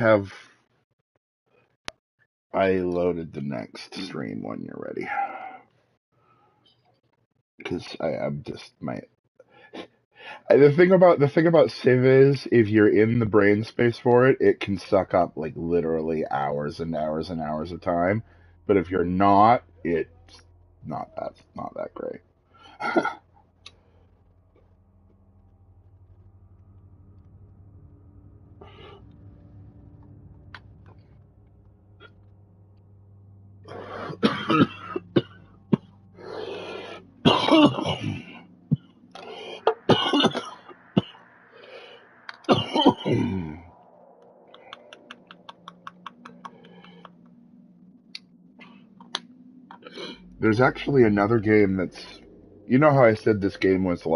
have I loaded the next stream when you're ready. Because I'm just my the thing about Civ is if you're in the brain space for it, it can suck up like literally hours and hours and hours of time. But if you're not, it's not that great. There's actually another game that's, you know how I said this game was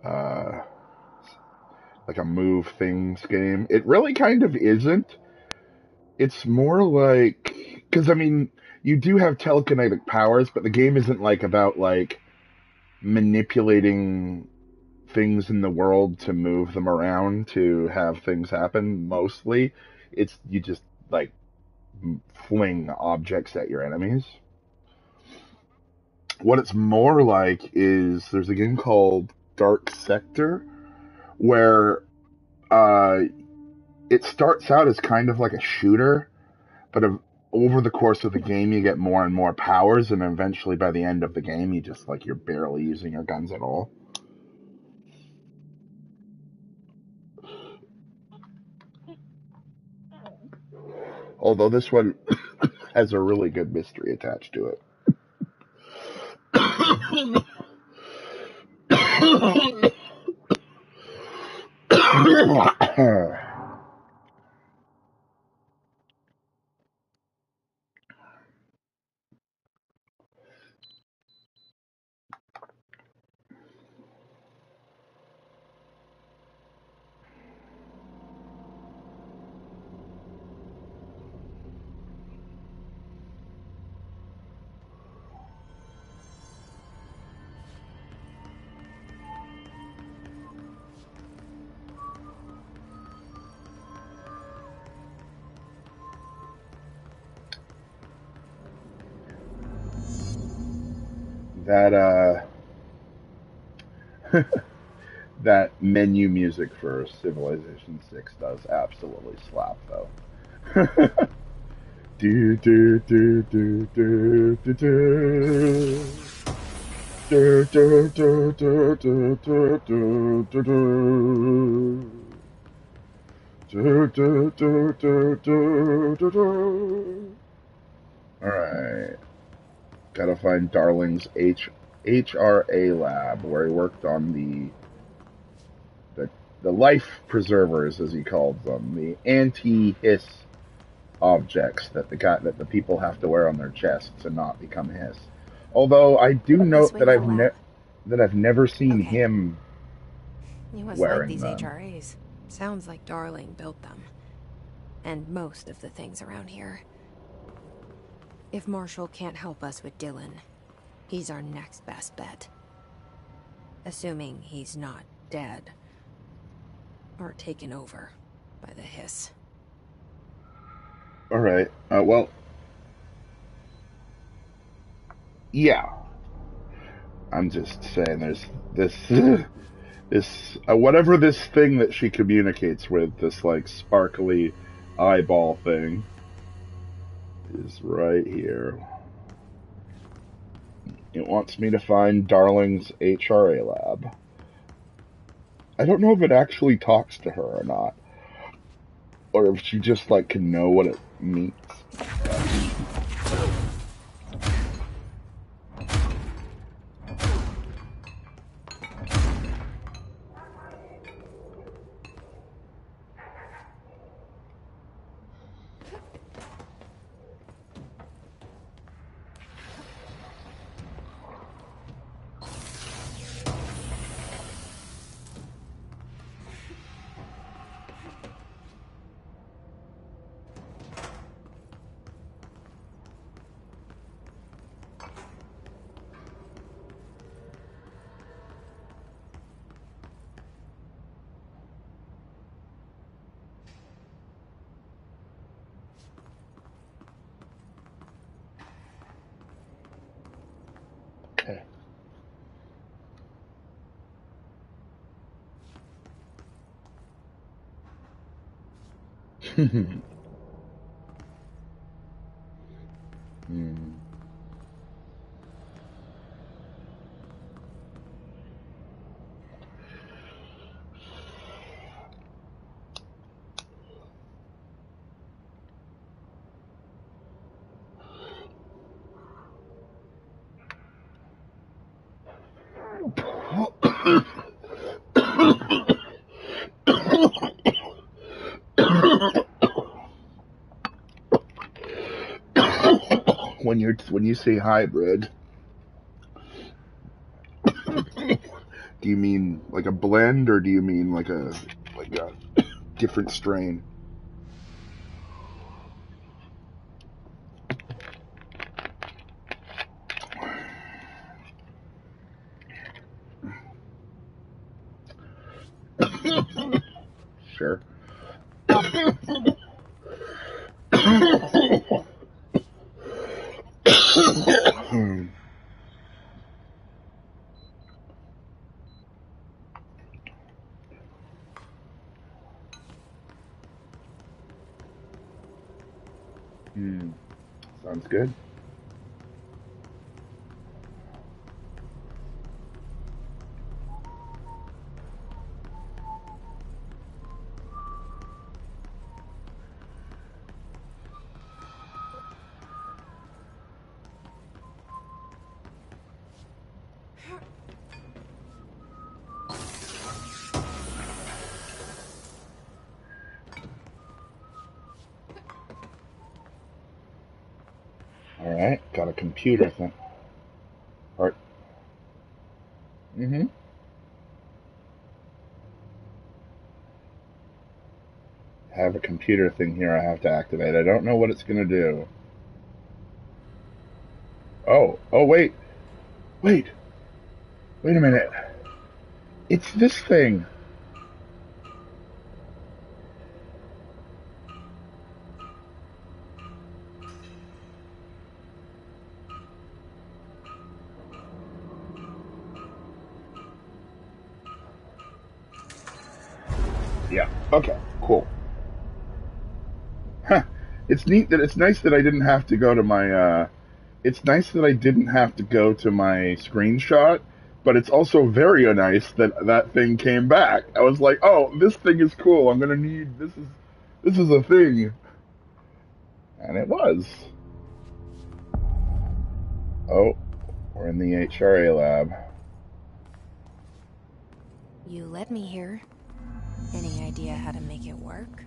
uh like a move things game? It really kind of isn't. It's more like, because I mean, you do have telekinetic powers, but the game isn't like about like manipulating things in the world to move them around to have things happen. Mostly, it's you just like fling objects at your enemies. What it's more like is there's a game called Dark Sector where uh, it starts out as kind of like a shooter, but over the course of the game, you get more and more powers, and eventually by the end of the game, you just like you're barely using your guns at all. Although this one has a really good mystery attached to it. that that menu music for Civilization 6 does absolutely slap though. do do do do do do do. Do, do, do, do, do, do, do, do, do. Do, do, do, do, do, do, do. Alright. Gotta find Darling's HRA lab where he worked on the life preservers, as he called them, the anti-hiss objects that the people have to wear on their chests to not become hiss. Although I do note that I've never seen him You must like wearing these them. HRAs. Sounds like Darling built them. And most of the things around here. If Marshall can't help us with Dylan, he's our next best bet. Assuming he's not dead. Or taken over by the hiss. Alright, well, yeah. I'm just saying there's this this whatever this thing that she communicates with, this like sparkly eyeball thing, is right here. It wants me to find Darling's HRA lab. I don't know if it actually talks to her or not, or if she just like can know what it means. Hmm. When you say hybrid, do you mean like a blend, or do you mean like a different strain? Sure. Hmm. Sounds good. All right, got a computer thing. All right. Mm-hmm. Have a computer thing here I have to activate. I don't know what it's gonna do. Oh, wait, wait a minute. It's this thing. Yeah. Okay. Cool. Huh. It's nice that I didn't have to go to my it's nice that I didn't have to go to my screenshot, but it's also very nice that that thing came back. I was like, "Oh, this thing is cool. I'm going to need this is a thing." And it was. Oh, we're in the HRA lab. You led me here. Any idea how to make it work?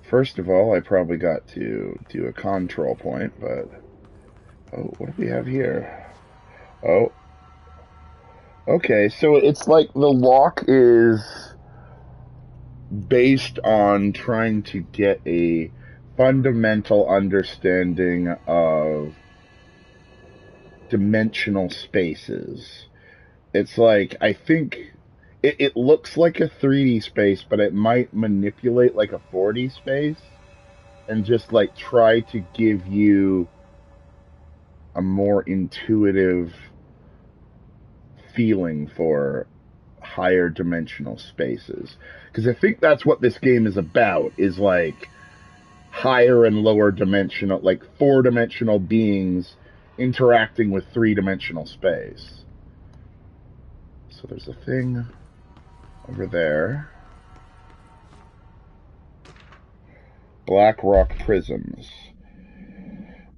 First of all, I probably got to do a control point, but oh, what do we have here? Oh, okay. So it's like the lock is based on trying to get a fundamental understanding of dimensional spaces. It's like, I think it looks like a 3D space, but it might manipulate like a 4D space and just like try to give you a more intuitive feeling for higher dimensional spaces. Because I think that's what this game is about, is like higher and lower dimensional, like 4-dimensional beings interacting with 3-dimensional space. So there's a thing over there. Blackrock prisms.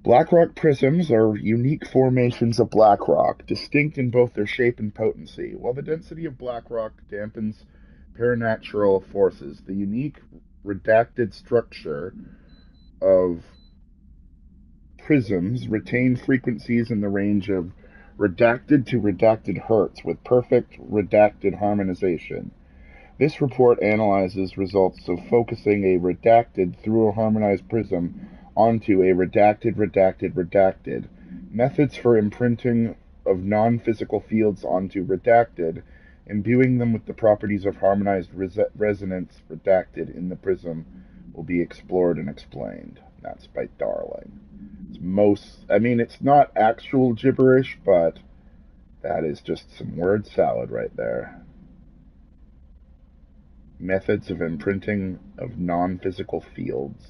Blackrock prisms are unique formations of black rock, distinct in both their shape and potency. While the density of black rock dampens paranatural forces, the unique redacted structure of prisms retain frequencies in the range of redacted to redacted hertz with perfect redacted harmonization. This report analyzes results of focusing a redacted through a harmonized prism onto a redacted. Methods for imprinting of non-physical fields onto redacted, imbuing them with the properties of harmonized resonance redacted in the prism will be explored and explained. That's by Darling. It's not actual gibberish, but that is just some word salad right there. Methods of imprinting of non-physical fields.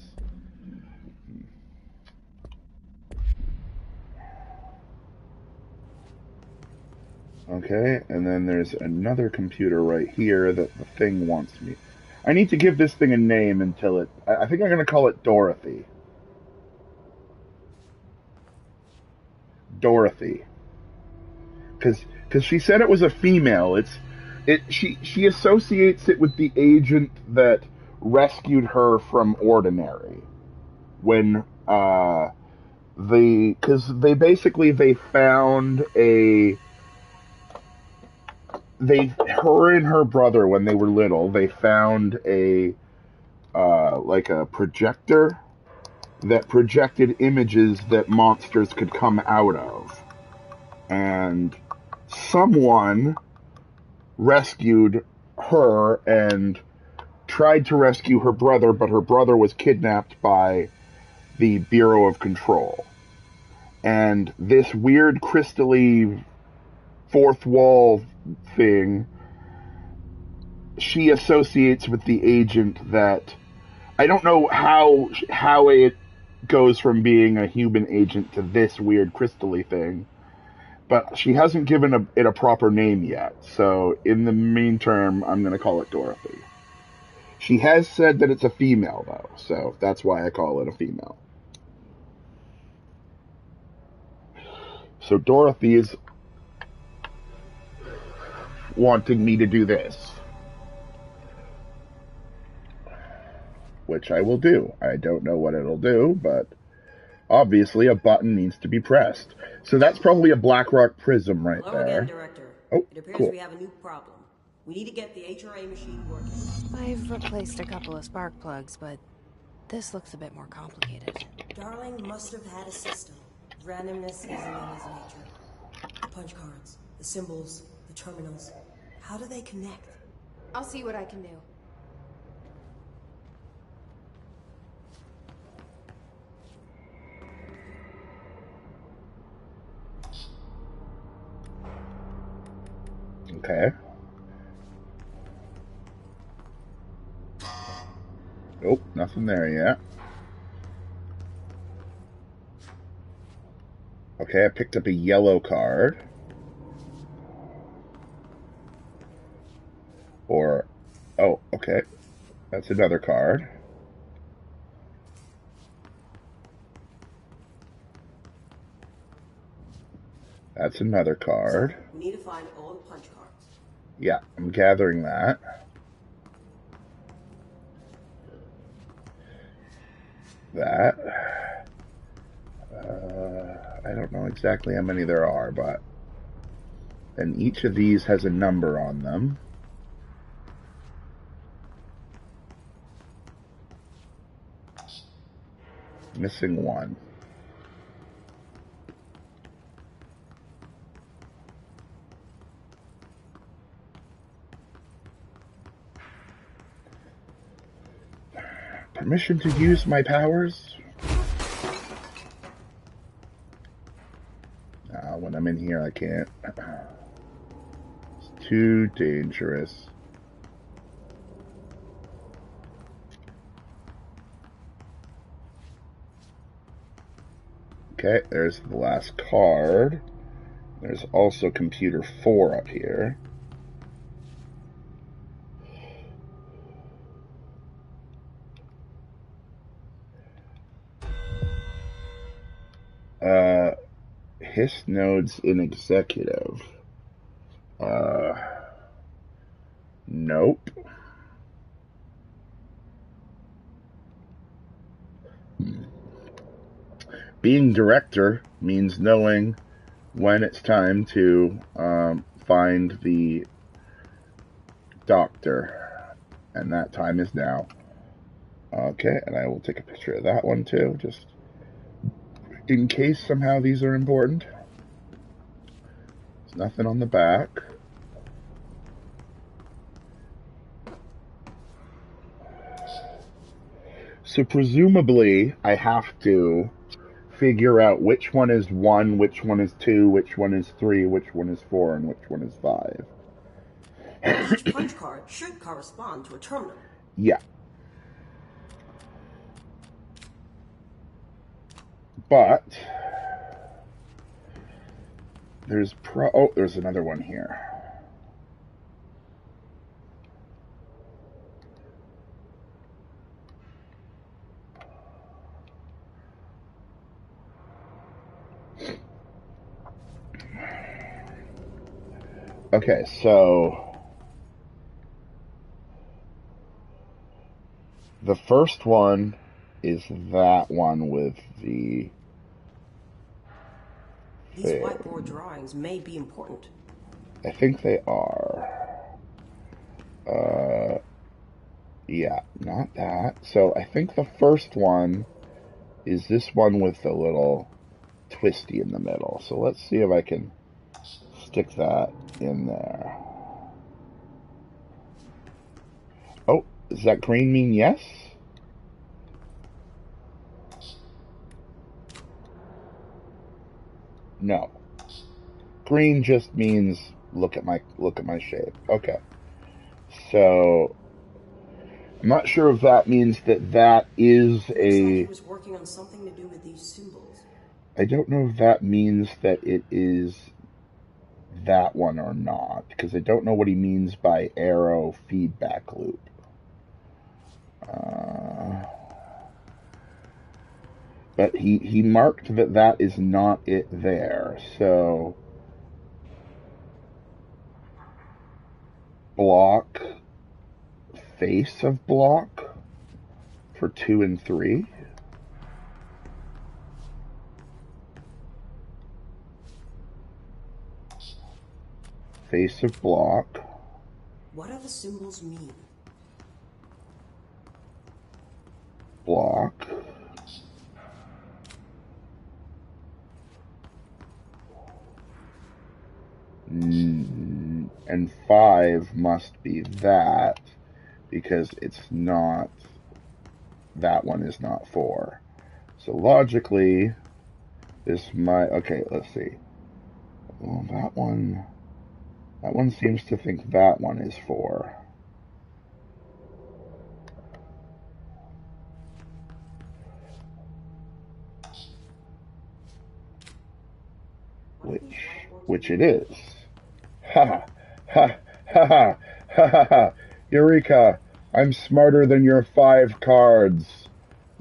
Okay, and then there's another computer right here that the thing wants me. I need to give this thing a name until it... I think I'm going to call it Dorothy. Dorothy. Because she said it was a female. She associates it with the agent that rescued her from Ordinary. When, because they found her and her brother, when they were little, they found like a projector that projected images that monsters could come out of. And someone rescued her and tried to rescue her brother, but her brother was kidnapped by the Bureau of Control. And this weird crystally fourth wall thing she associates with the agent that... I don't know how it goes from being a human agent to this weird crystally thing, but she hasn't given it a proper name yet. So in the meantime, I'm going to call it Dorothy. She has said that it's a female, though, so that's why I call it a female. So Dorothy is wanting me to do this, which I will do. I don't know what it'll do, but obviously a button needs to be pressed. So that's probably a Blackrock prism right Hello there. again, Director. Oh, it appears cool. we have a new problem. We need to get the HRA machine working. I've replaced a couple of spark plugs, but this looks a bit more complicated. Darling must have had a system. Randomness isn't in his nature. The punch cards, the symbols, the terminals. How do they connect? I'll see what I can do. Okay. Nope, nothing there yet. Okay, I picked up a yellow card. Or, oh, okay. That's another card. That's another card. So, we need to find all the punch cards. Yeah, I'm gathering that. I don't know exactly how many there are, but then each of these has a number on them. Missing one. Permission to use my powers? When I'm in here, I can't. It's too dangerous. Okay, there's the last card. There's also computer 4 up here. His nodes in executive. Nope. Being director means knowing when it's time to find the doctor. And that time is now. Okay, and I will take a picture of that one too, just in case somehow these are important. There's nothing on the back. So presumably I have to figure out which one is 1, which one is 2, which one is 3, which one is 4, and which one is 5. Each punch card should correspond to a terminal. Yeah. But there's there's another one here. Okay, so the first one is that one with the... These whiteboard drawings may be important. I think they are. Yeah, not that. So I think the first one is this one with the little twisty in the middle. So let's see if I can stick that in there. Oh, does that green mean yes? No. Green just means look at my shape. Okay. So I'm not sure if that means that is Looks like a... he was working on something to do with these symbols. I don't know if that means that it is that one or not, because I don't know what he means by arrow feedback loop. But he marked that is not it there. So block, face of block for 2 and 3. Face of block. What do the symbols mean? Block. And 5 must be that, because it's not, that one is not 4. So logically, this might, okay, let's see. Well, that one seems to think that one is 4. Which it is. Ha ha ha ha ha ha ha! Eureka! I'm smarter than your 5 cards.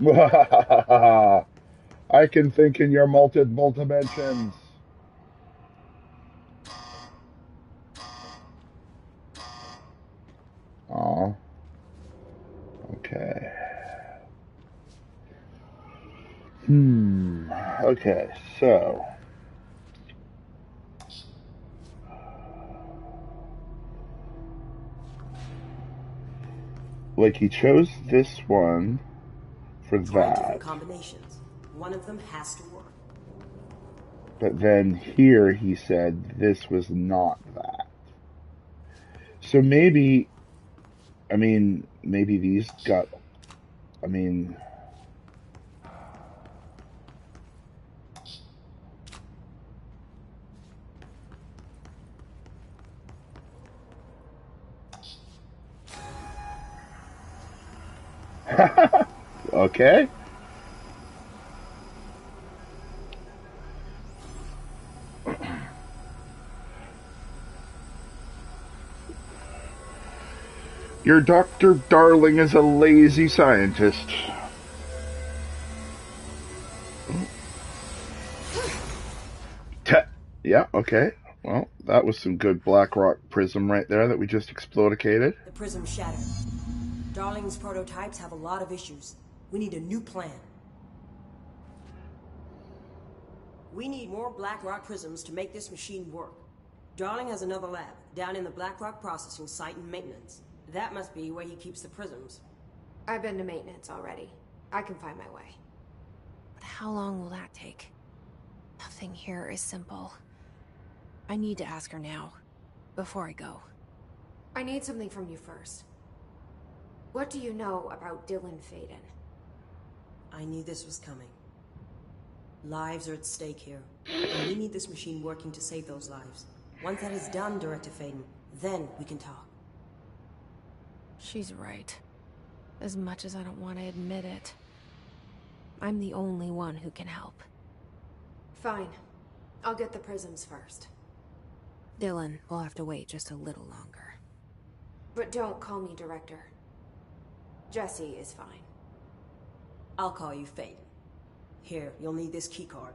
I can think in your multiple dimensions. Aw. Okay. Okay, so... like, he chose this one for that. Different combinations. One of them has to work. But then here he said this was not that. So maybe, I mean, maybe these got, I mean... okay. Your Dr. Darling is a lazy scientist. Yeah, okay. Well, that was some good Blackrock prism right there that we just explodicated. The prism shattered. Darling's prototypes have a lot of issues. We need a new plan. We need more Blackrock prisms to make this machine work. Darling has another lab, down in the Blackrock processing site in maintenance. That must be where he keeps the prisms. I've been to maintenance already. I can find my way. But how long will that take? Nothing here is simple. I need to ask her now, before I go. I need something from you first. What do you know about Dylan Faden? I knew this was coming. Lives are at stake here, and we need this machine working to save those lives. Once that is done, Director Faden, then we can talk. She's right. As much as I don't want to admit it. I'm the only one who can help. Fine. I'll get the prisms first. Dylan will have to wait just a little longer. But don't call me Director. Jesse is fine. I'll call you Fate. Here, you'll need this keycard.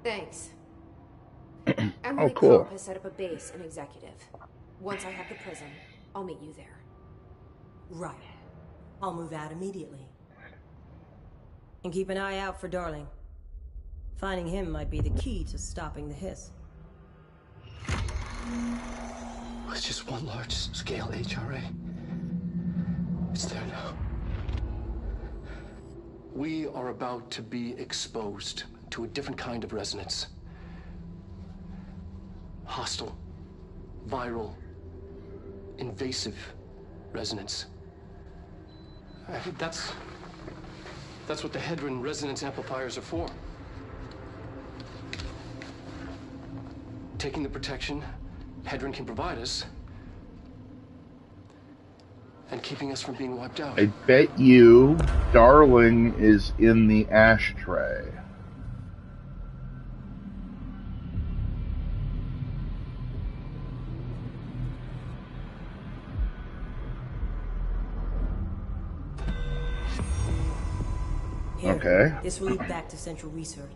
Thanks. Oh, Emily cool. Pope has set up a base in Executive. Once I have the prism, I'll meet you there. Right. I'll move out immediately. And keep an eye out for Darling. Finding him might be the key to stopping the hiss. It's just one large-scale HRA. It's there now. We are about to be exposed to a different kind of resonance. Hostile, viral, invasive resonance. That's what the Hedron resonance amplifiers are for. Taking the protection Hedron can provide us and keeping us from being wiped out. I bet you Darling is in the ashtray. Here, Okay. this will lead back to Central Research.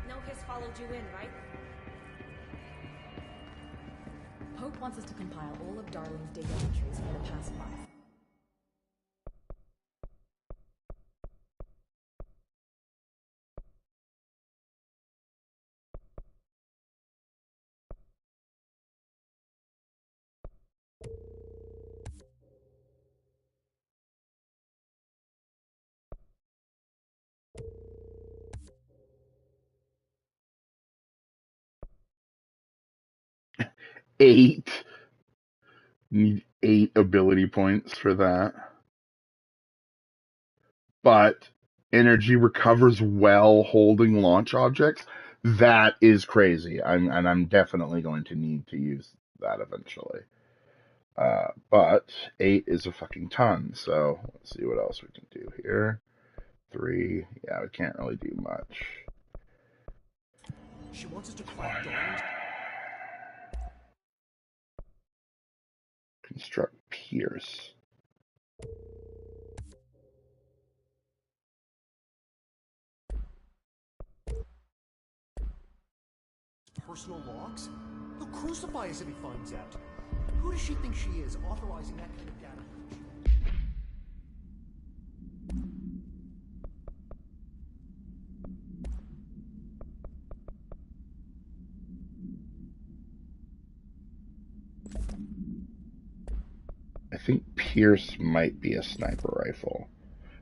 No hiss followed you in, right? Pope wants us to compile all of Darling's data entries for the past month. Eight. Need 8 ability points for that. But energy recovers well holding launch objects. That is crazy. I'm definitely going to need to use that eventually. But 8 is a fucking ton. So let's see what else we can do here. 3. Yeah, we can't really do much. She wants us to crack Darling's. Construct Pierce. Personal logs? He'll crucify us if he finds out. Who does she think she is, authorizing that kind of data? I think Pierce might be a sniper rifle.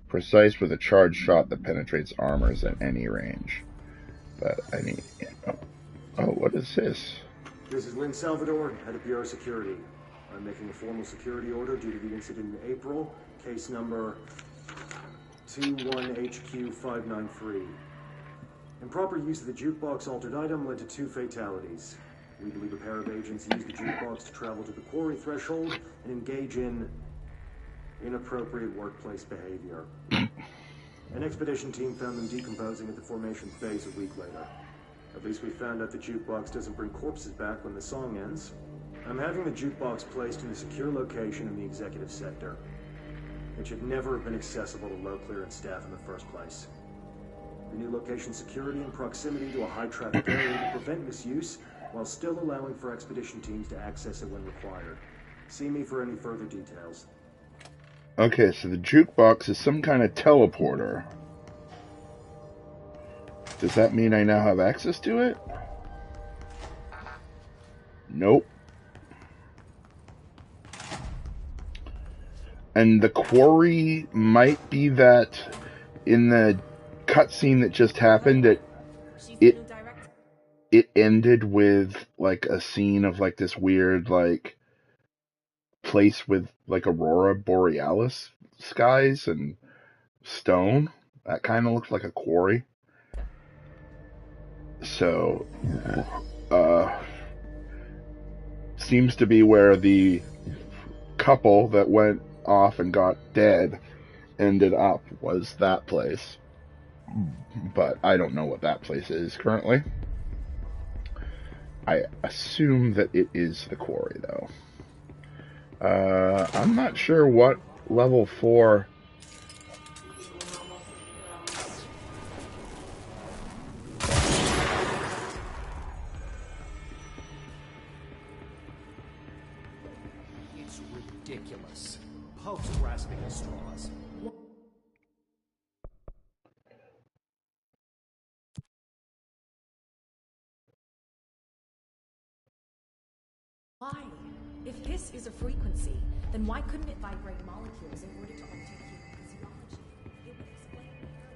Precise with a charged shot that penetrates armors at any range. But I need... Oh, what is this? This is Lynn Salvador, head of Bureau Security. I'm making a formal security order due to the incident in April, case number 21HQ593. Improper use of the jukebox altered item led to 2 fatalities. We believe a pair of agents used the jukebox to travel to the quarry threshold and engage in inappropriate workplace behavior. An expedition team found them decomposing at the formation's base a week later. At least we found out the jukebox doesn't bring corpses back when the song ends. I'm having the jukebox placed in a secure location in the executive sector. It should never have been accessible to low clearance staff in the first place. The new location security and proximity to a high traffic area to prevent misuse, while still allowing for expedition teams to access it when required. See me for any further details. Okay, so the jukebox is some kind of teleporter. Does that mean I now have access to it? Nope. And the quarry might be that in the cutscene that just happened, it ended with like a scene of like this weird like place with like aurora borealis skies and stone. That kind of looks like a quarry. So, seems to be where the couple that went off and got dead ended up, was that place. But I don't know what that place is currently. I assume that it is the quarry, though. I'm not sure what level 4... It's ridiculous. Pope's grasping at straws. Why? If Hiss is a frequency, then why couldn't it vibrate molecules in order to alter human physiology? It would explain paradox.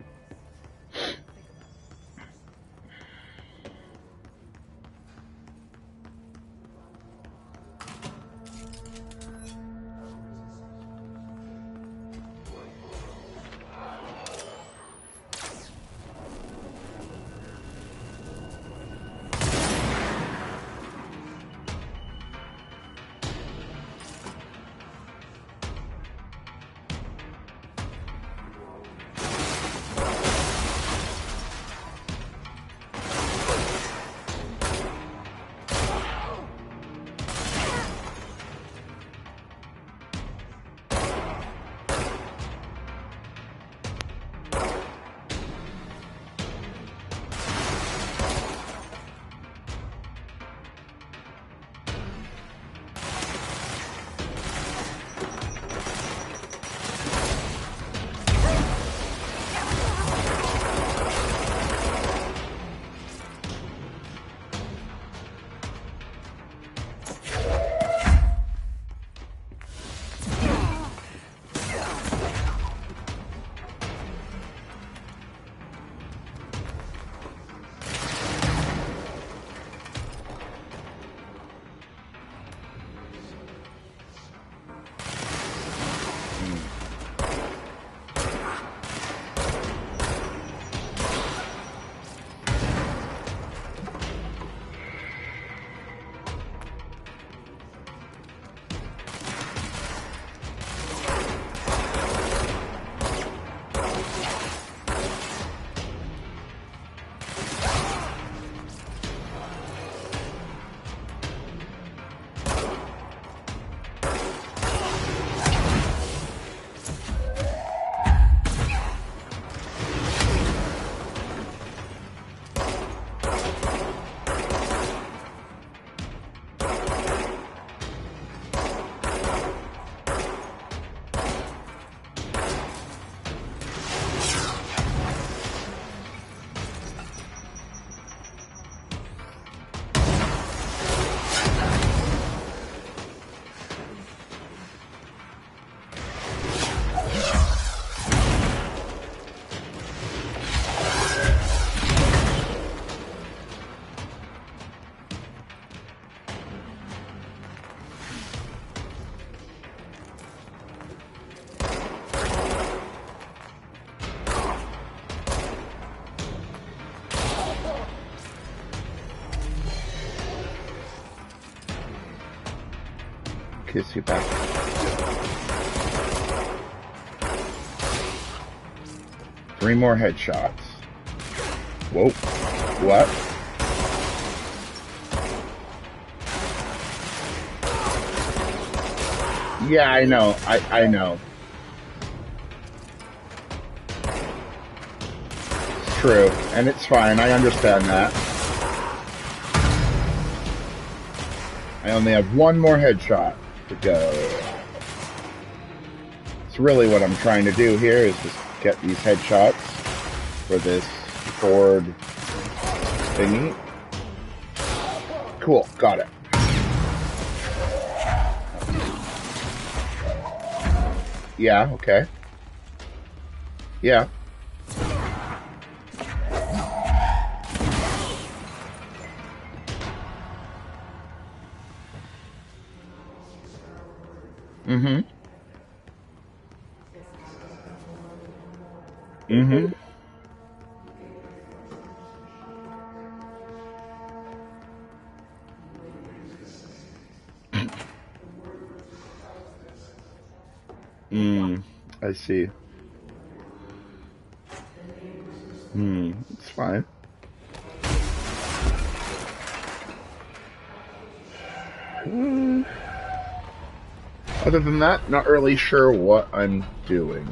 Kiss you back. Three more headshots. Whoa. What? Yeah, I know. I know. true, and it's fine. I understand that. I only have one more headshot to go. It's really what I'm trying to do here is just get these headshots for this Ford thingy. Cool, got it. Yeah, okay. Yeah. Mm-hmm. Mm-hmm. I see. It's fine. Other than that, not really sure what I'm doing.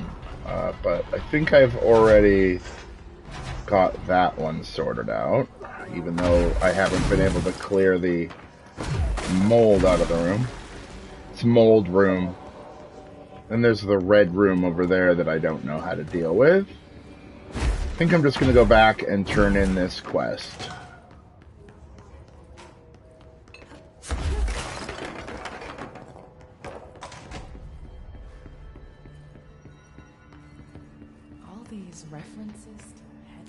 But I think I've already got that one sorted out, even though I haven't been able to clear the mold out of the room. It's mold room. And there's the red room over there that I don't know how to deal with. I think I'm just going to go back and turn in this quest. All these references to head.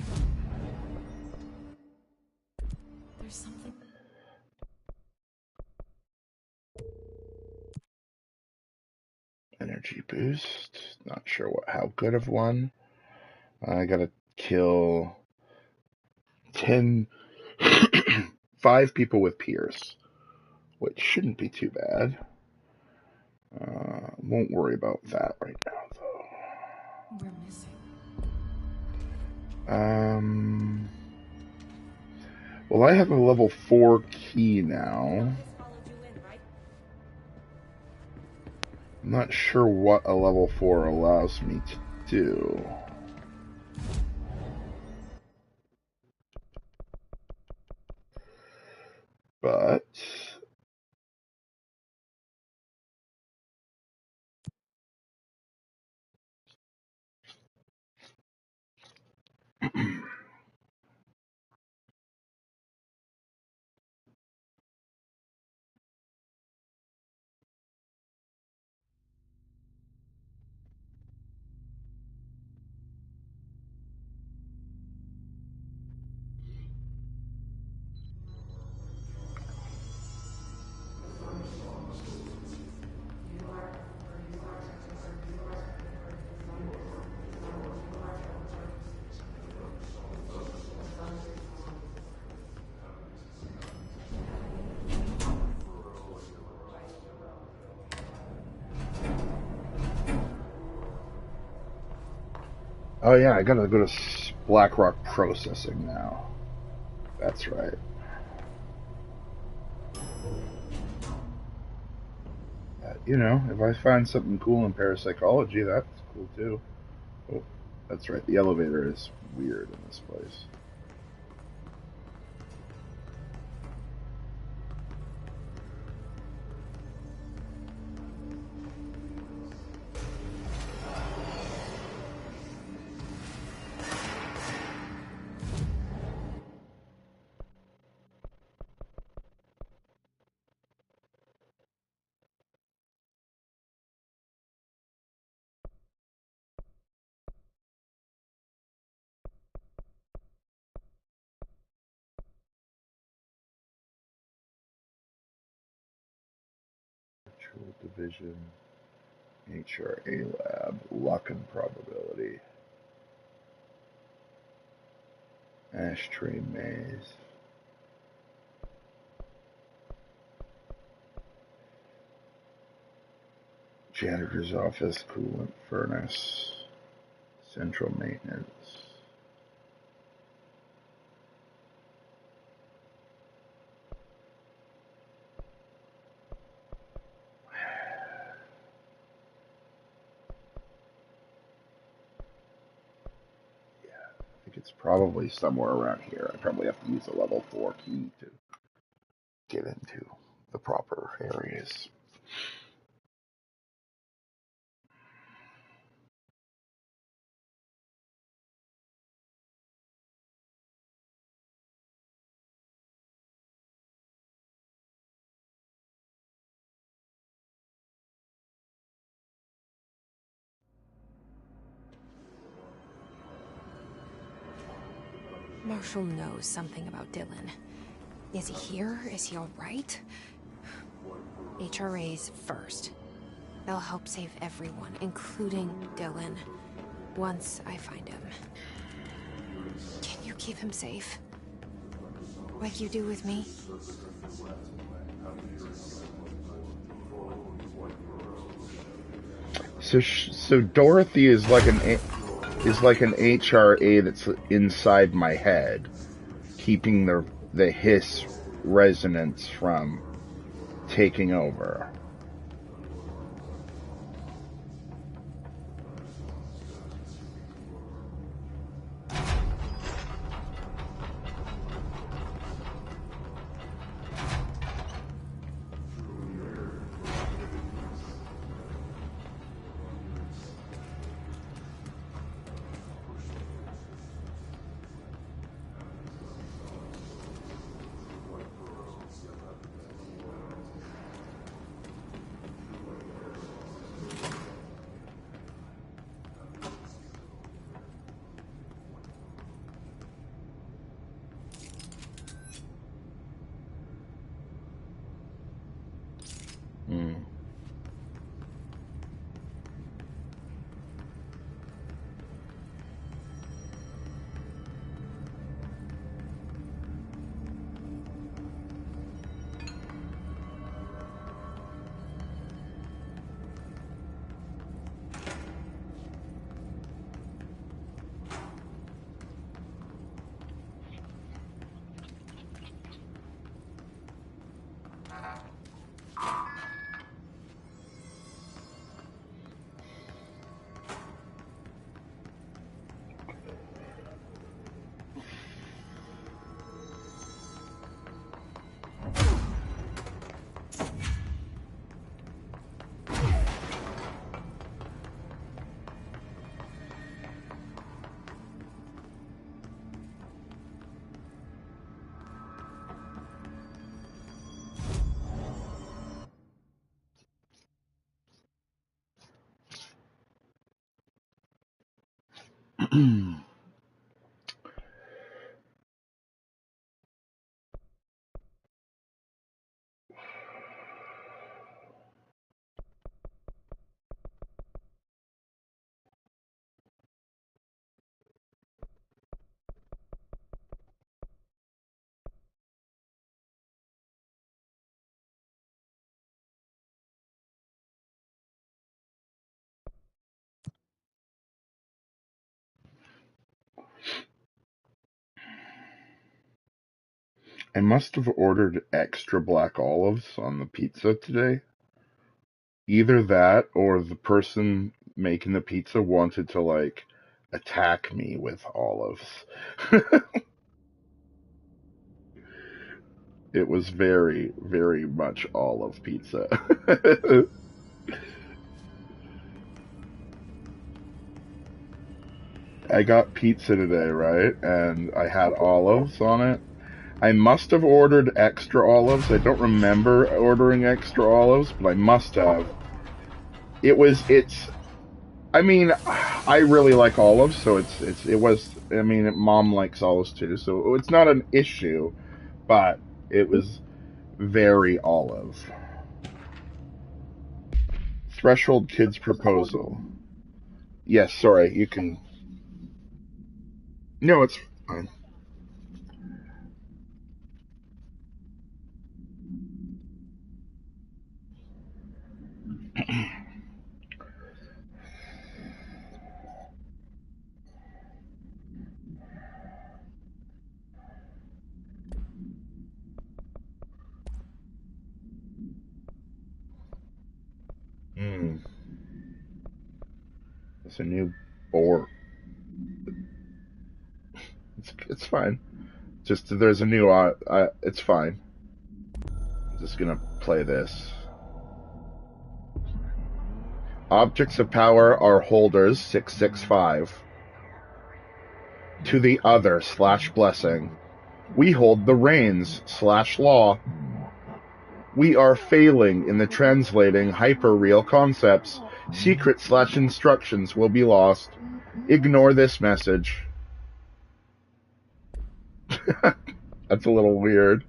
There's something. Energy boost. Not sure how good of one. I gotta kill 5 people with Pierce, which shouldn't be too bad. Won't worry about that right now, though. We're missing. Well, I have a level 4 key now. I'm not sure what a level 4 allows me to do. But oh yeah, I gotta go to Blackrock Processing now. That's right. You know, if I find something cool in parapsychology, that's cool too. Oh, that's right. The elevator is weird in this place. Virtual Division, HRA Lab, Luck and Probability, Ashtray Maze. Janitor's Office, Coolant Furnace, Central Maintenance. I think it's probably somewhere around here. I probably have to use a level 4 key to get into the proper areas. Marshall knows something about Dylan. Is he here? Is he all right? HRAs first. They'll help save everyone, including Dylan, once I find him. Can you keep him safe? Like you do with me? So Dorothy is like an HRA that's inside my head, keeping the hiss resonance from taking over. I must have ordered extra black olives on the pizza today. Either that or the person making the pizza wanted to, like, attack me with olives. It was very, very much olive pizza. I got pizza today, right? And I had olives on it. I must have ordered extra olives. I don't remember ordering extra olives, but I must have. I mean, I really like olives, so Mom likes olives too, so it's not an issue, but it was very olive. Threshold Kids Proposal. Yes, sorry, you can. No, it's fine. It's a new board. It's fine. Just there's a new it's fine. I'm just gonna play this. Objects of power are holders 665. To the other / blessing. We hold the reins / law. We are failing in the translating hyper-real concepts. Secret / instructions will be lost. Ignore this message. That's a little weird.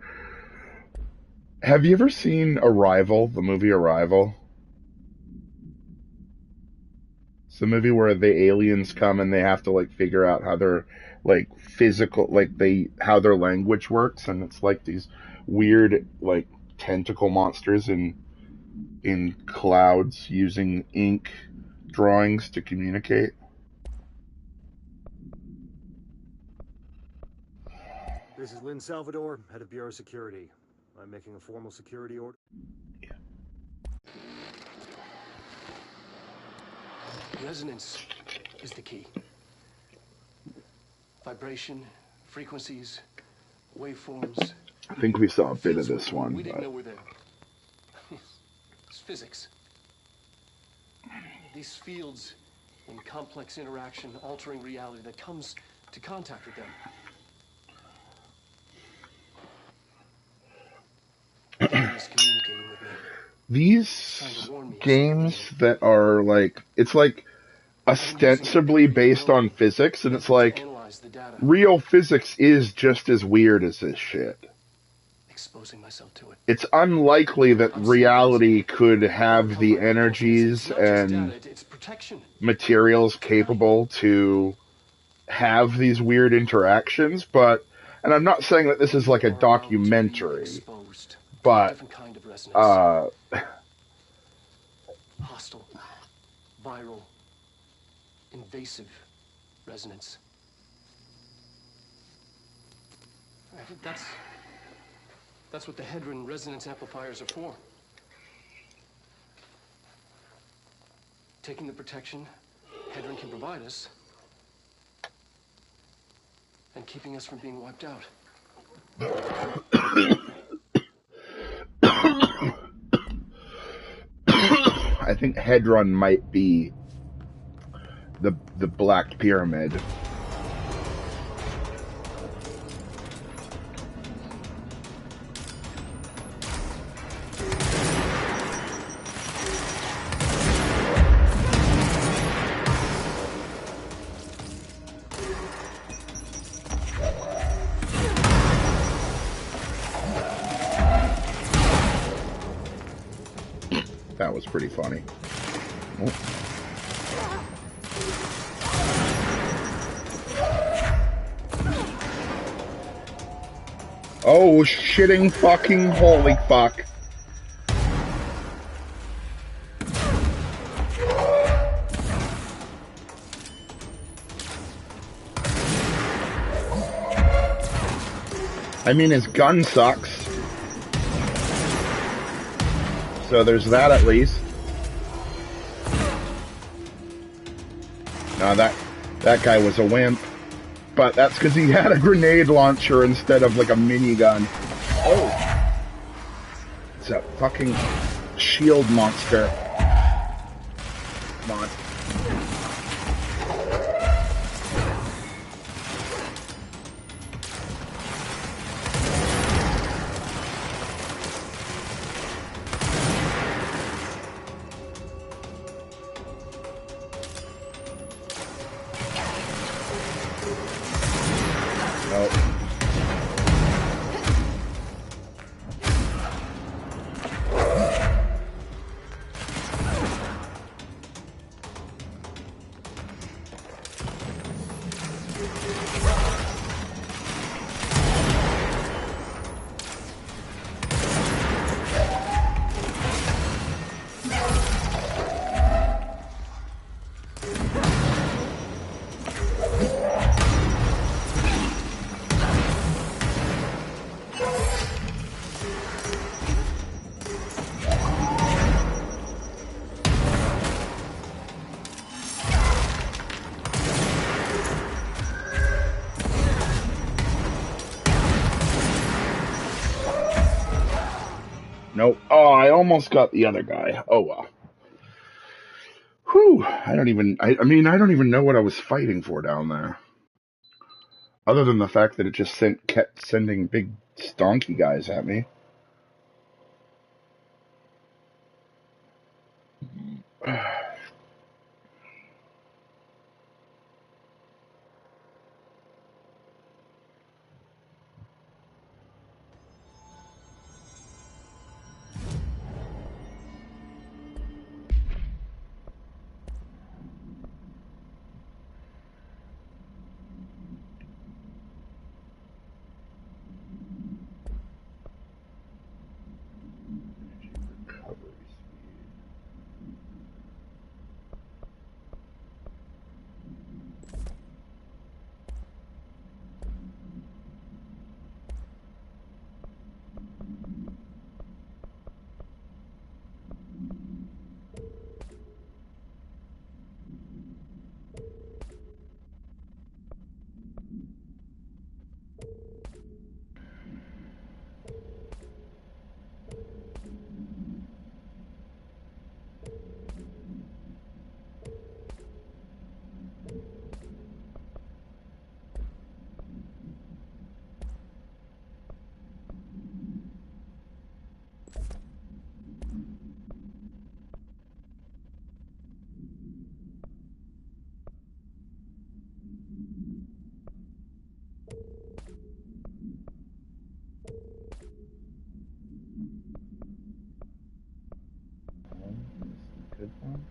Have you ever seen Arrival, the movie Arrival? It's the movie where the aliens come and they have to like figure out how their like physical, like how their language works, and it's like these weird like tentacle monsters in clouds using ink drawings to communicate. This is Lynn Salvador, head of Bureau Security. I'm making a formal security order. Yeah. Resonance is the key. Vibration, frequencies, waveforms. I think we saw a bit of this one. We didn't know were there. It's physics. These fields in complex interaction, altering reality that comes to contact with them. He's communicating with me. These games that are like, it's like ostensibly based on physics, and it's like real physics is just as weird as this shit. Exposing myself to it. It's unlikely that reality could have the energies and materials capable to have these weird interactions, but, and I'm not saying that this is like a documentary, but hostile, viral, invasive resonance. I think that's what the Hedron resonance amplifiers are for. Taking the protection Hedron can provide us and keeping us from being wiped out. I think Hedron might be the Black Pyramid. That was pretty funny. Oh, shitting fucking holy fuck. I mean, his gun sucks. So there's that at least. Now that guy was a wimp. But that's because he had a grenade launcher instead of like a minigun. Oh! It's a fucking shield monster. Come on. Nope. Oh, I almost got the other guy. Oh well. Whew. I don't even know what I was fighting for down there. Other than the fact that it just kept sending big stonky guys at me. Good one.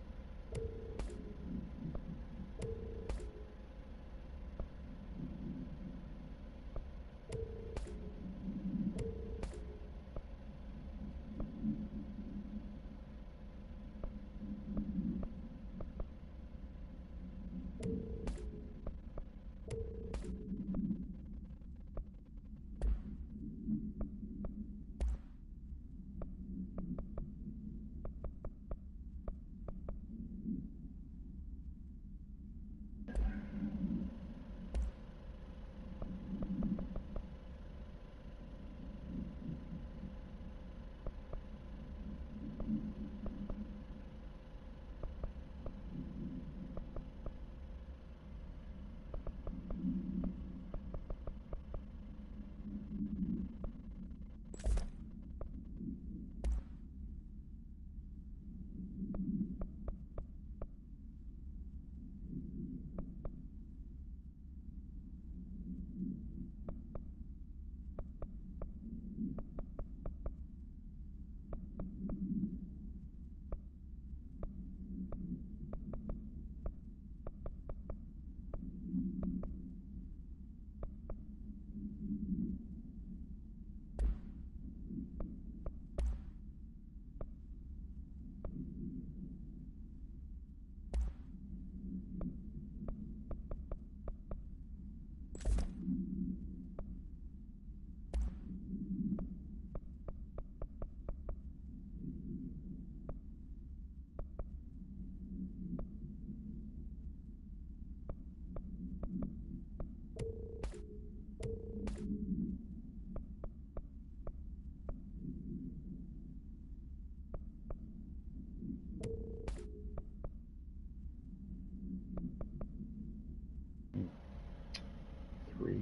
Three.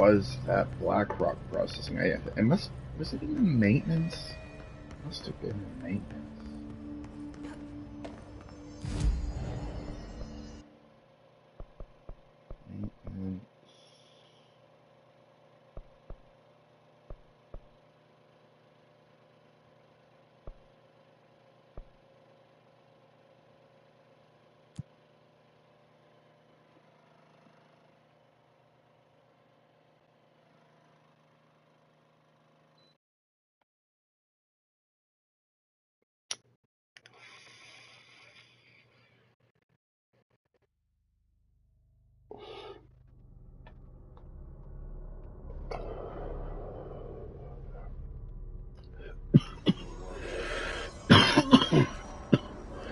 was that BlackRock processing. Was it in maintenance? Must have been in maintenance.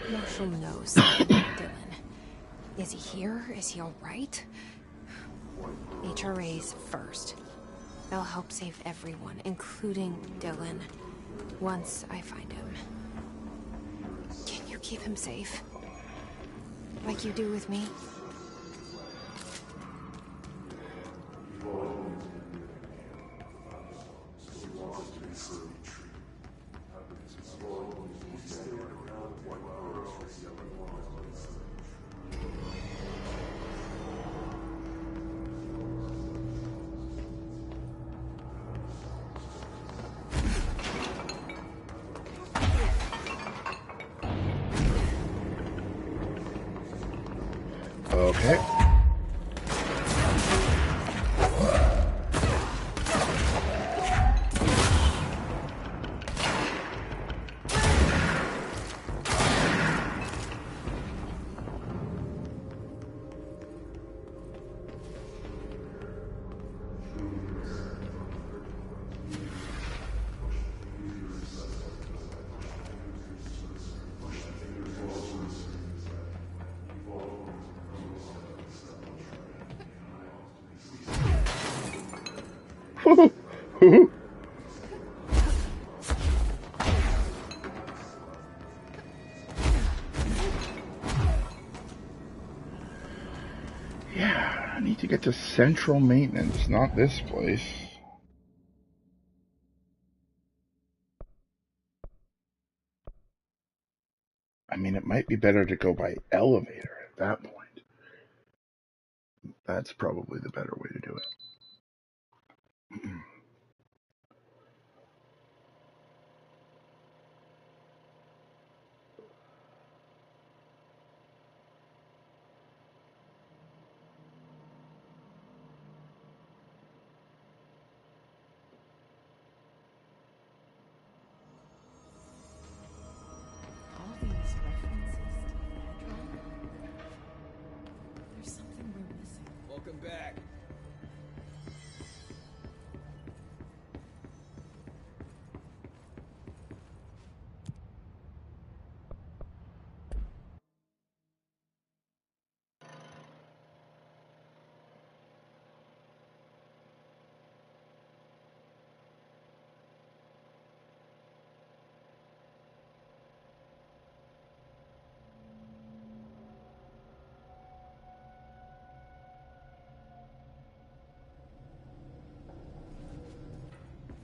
Marshall knows something about Dylan. Is he here? Is he alright? HRA's first. They'll help save everyone, including Dylan, once I find him. Can you keep him safe? Like you do with me? Okay. Yeah, I need to get to central maintenance, not this place. I mean, it might be better to go by elevator at that point. That's probably the better way to do it. All these references to Fedra? There's something we're missing. Welcome back.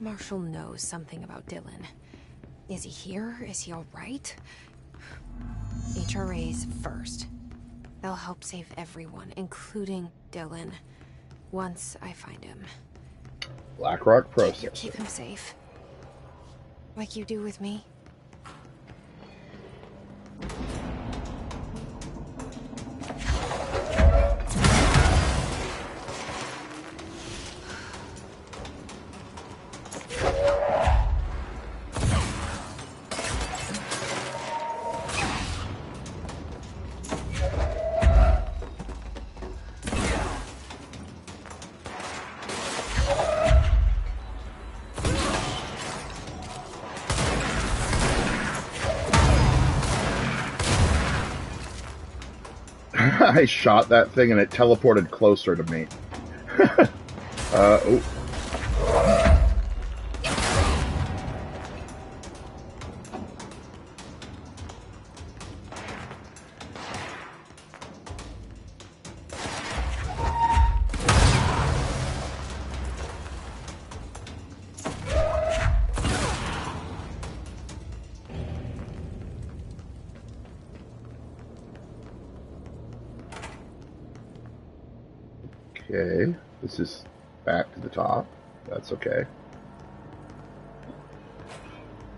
Marshall knows something about Dylan. Is he here? Is he alright? HRA's first. They'll help save everyone, including Dylan, once I find him. BlackRock Can you processor. keep him safe? Like you do with me? I shot that thing and it teleported closer to me. Oh. Okay, this is back to the top. That's okay.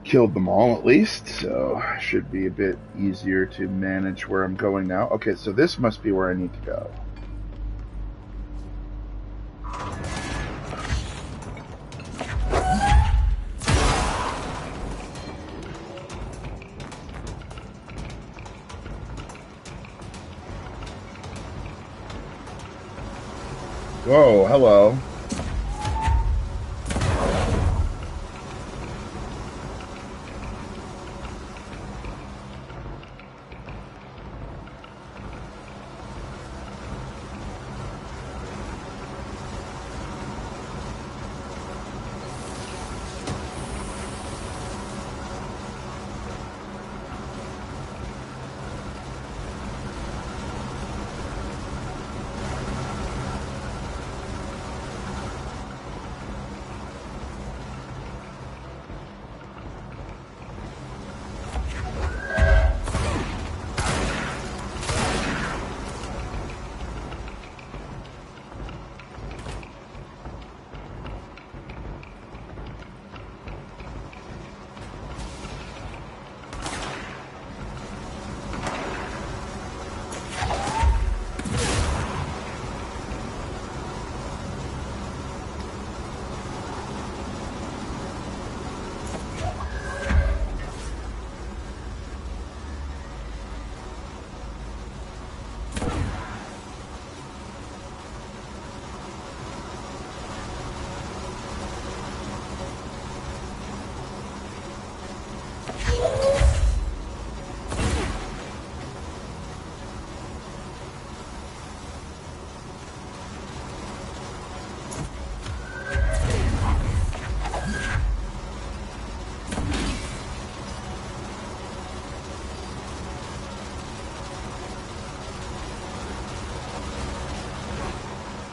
Killed them all at least, so should be a bit easier to manage where I'm going now. Okay, so this must be where I need to go. Whoa, hello.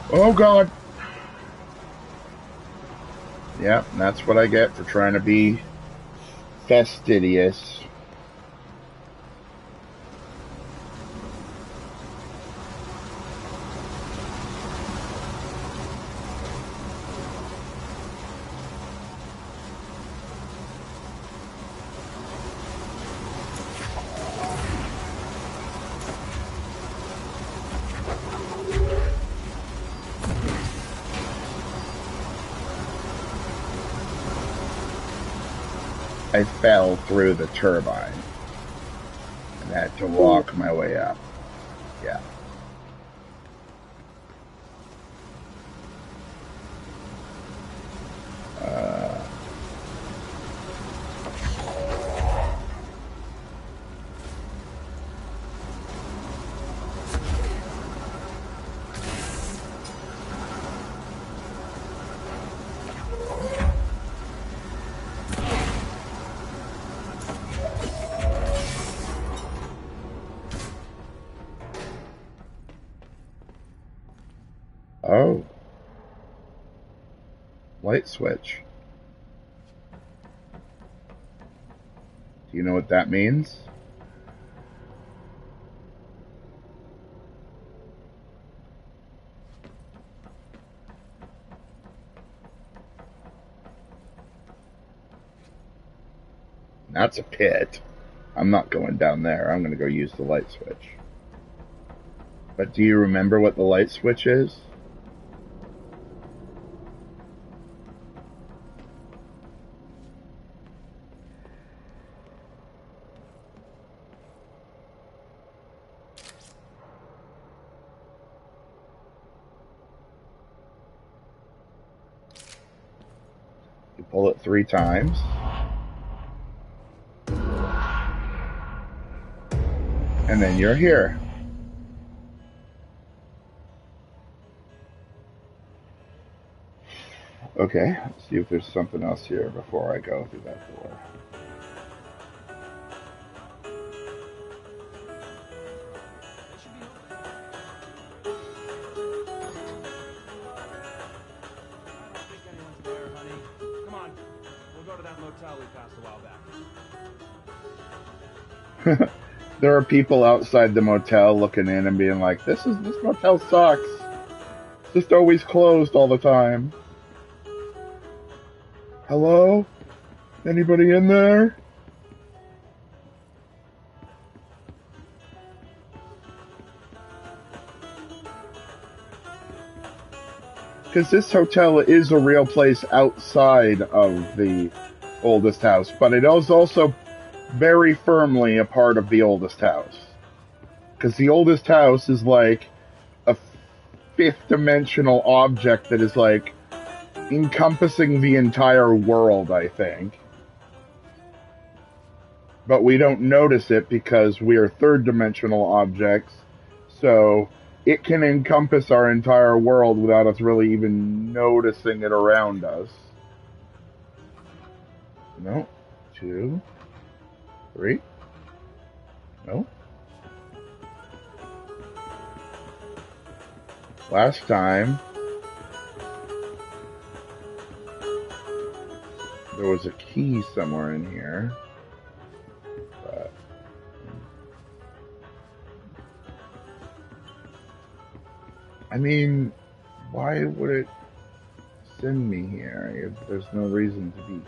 Oh god! Yep, that's what I get for trying to be fastidious. I fell through the turbine and had to walk my way up. Yeah. Oh. Light switch. Do you know what that means? That's a pit. I'm not going down there. I'm going to go use the light switch. But do you remember what the light switch is? You pull it 3 times. And then you're here. Okay, let's see if there's something else here before I go through that door. Come on, we'll go to that motel we passed a while back. There are people outside the motel looking in and being like, this motel sucks. It's just always closed all the time. Hello? Anybody in there? Because this hotel is a real place outside of the oldest house, but it is also very firmly a part of the oldest house. Because the oldest house is like a fifth-dimensional object that is like encompassing the entire world, I think. But we don't notice it because we are third-dimensional objects, so it can encompass our entire world without us really even noticing it around us. No. 2. 3. No. Last time, there was a key somewhere in here. But I mean, why would it send me here if there's no reason to be here?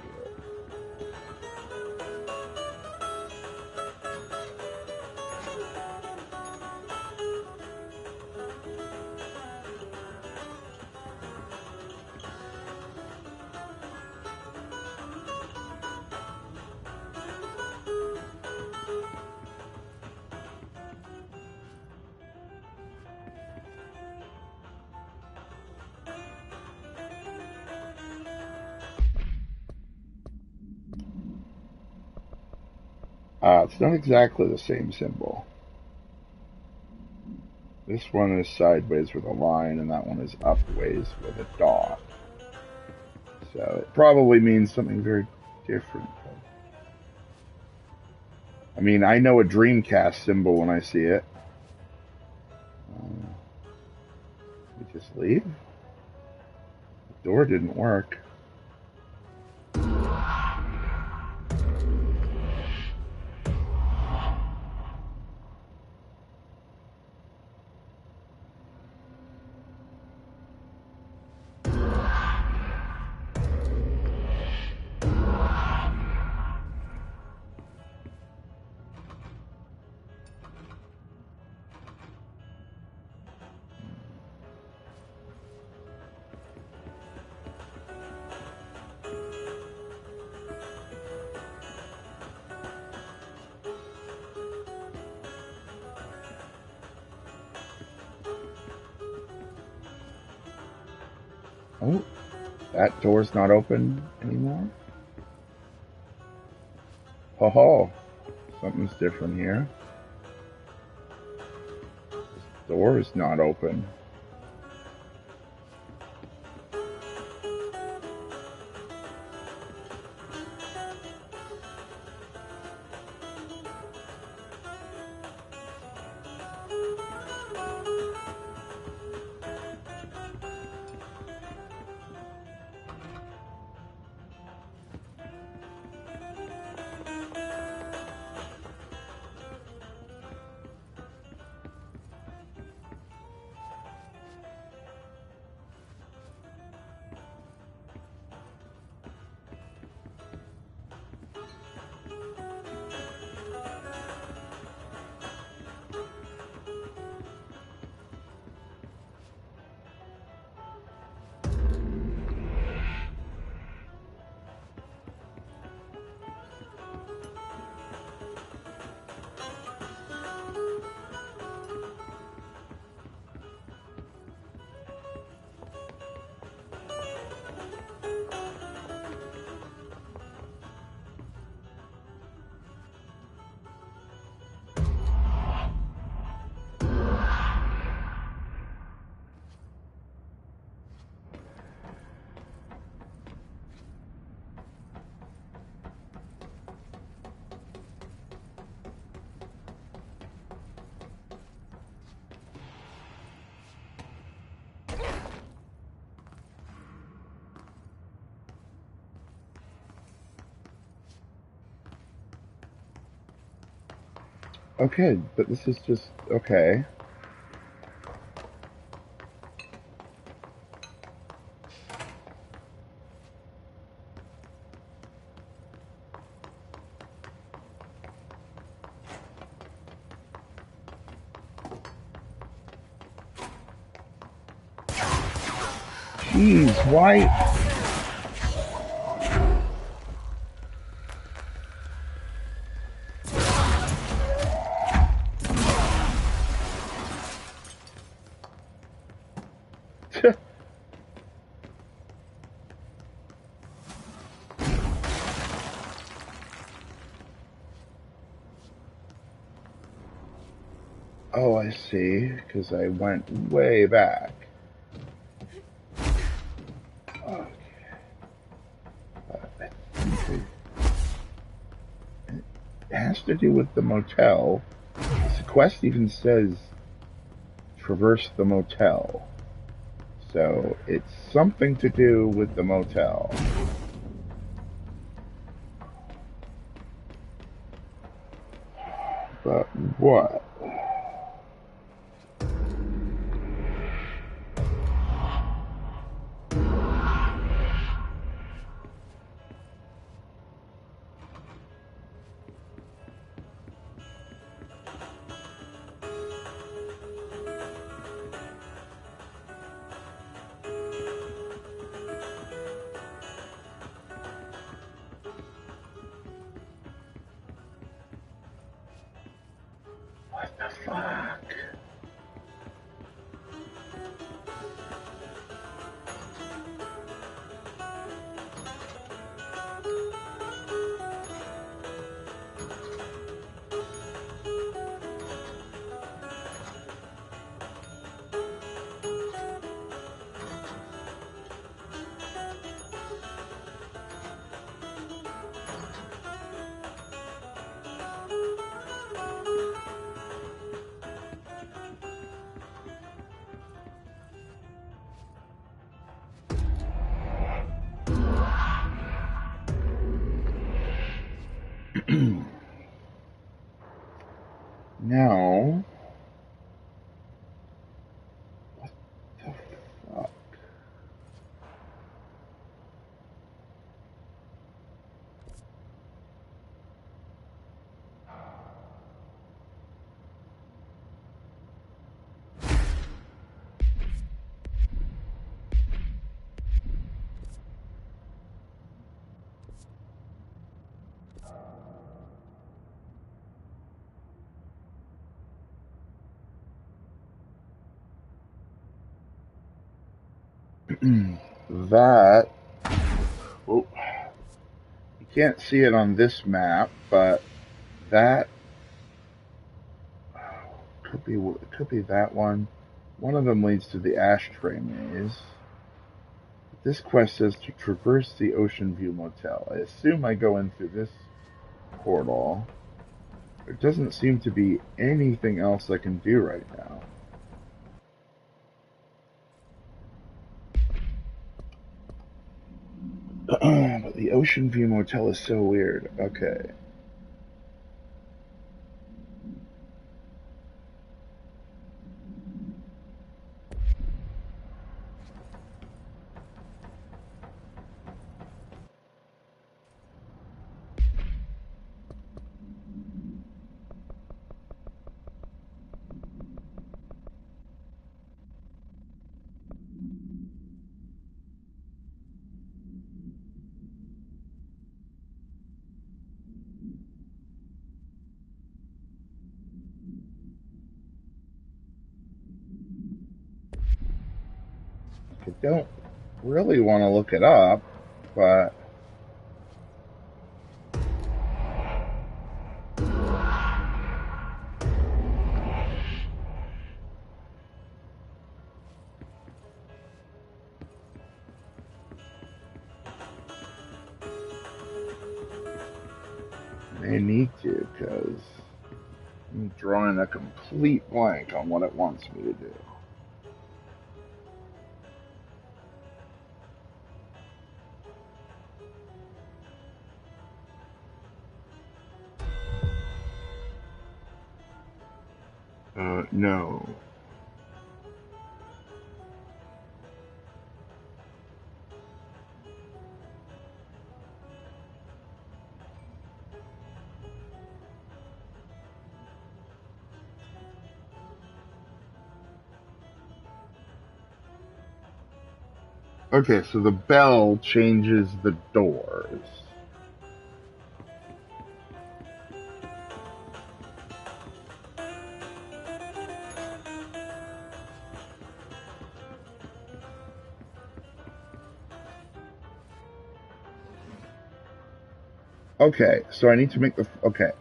It's not exactly the same symbol. This one is sideways with a line, and that one is upways with a dot. So it probably means something very different. I mean, I know a Dreamcast symbol when I see it. We just leave? The door didn't work. Oh, that door's not open anymore. Ho ho, something's different here. This door is not open. Okay, but this is just... okay. Jeez, why? Oh, I see, because I went way back. Okay. It has to do with the motel. The quest even says traverse the motel. So it's something to do with the motel. But what? What the fuck? Now, what the fuck? That, oh, you can't see it on this map, but that could be that one. One of them leads to the ashtray maze. This quest says to traverse the Ocean View Motel. I assume I go in through this portal. There doesn't seem to be anything else I can do right now. But the Ocean View Motel is so weird. Okay. I don't really want to look it up, but I need to, because I'm drawing a complete blank on what it wants me to do. No. Okay, so the bell changes the doors. Okay, so I need to make the... Okay.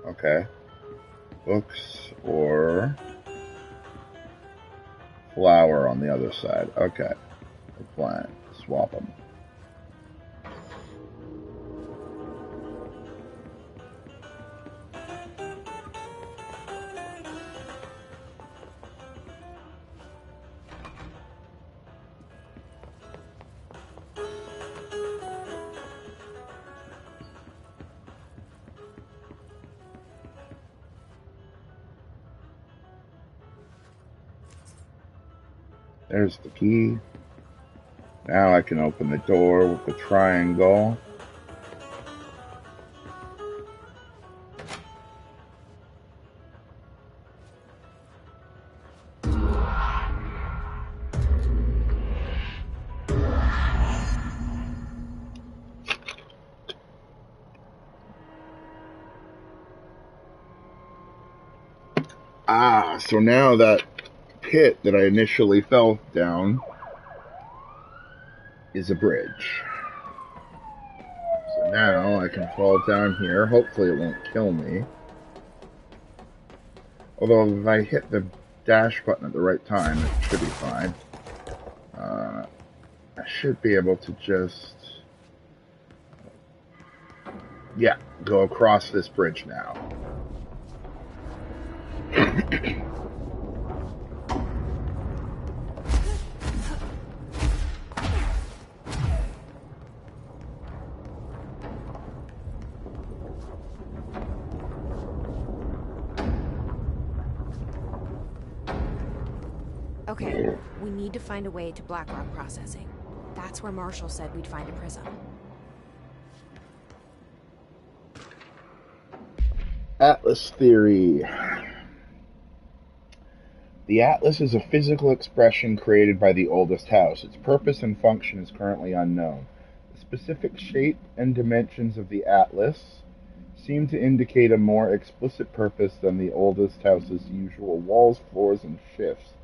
Okay. Books or flower on the other side. Okay. Fine. Swap them. There's the key. Now I can open the door with the triangle. So now that pit that I initially fell down is a bridge. So now I can fall down here. Hopefully it won't kill me. Although if I hit the dash button at the right time, it should be fine. I should be able to just... Yeah, go across this bridge now. Okay, we need to find a way to Blackrock Processing. That's where Marshall said we'd find a prism. Atlas theory. The Atlas is a physical expression created by the oldest house. Its purpose and function is currently unknown. The specific shape and dimensions of the Atlas seem to indicate a more explicit purpose than the oldest house's usual walls, floors, and shifts.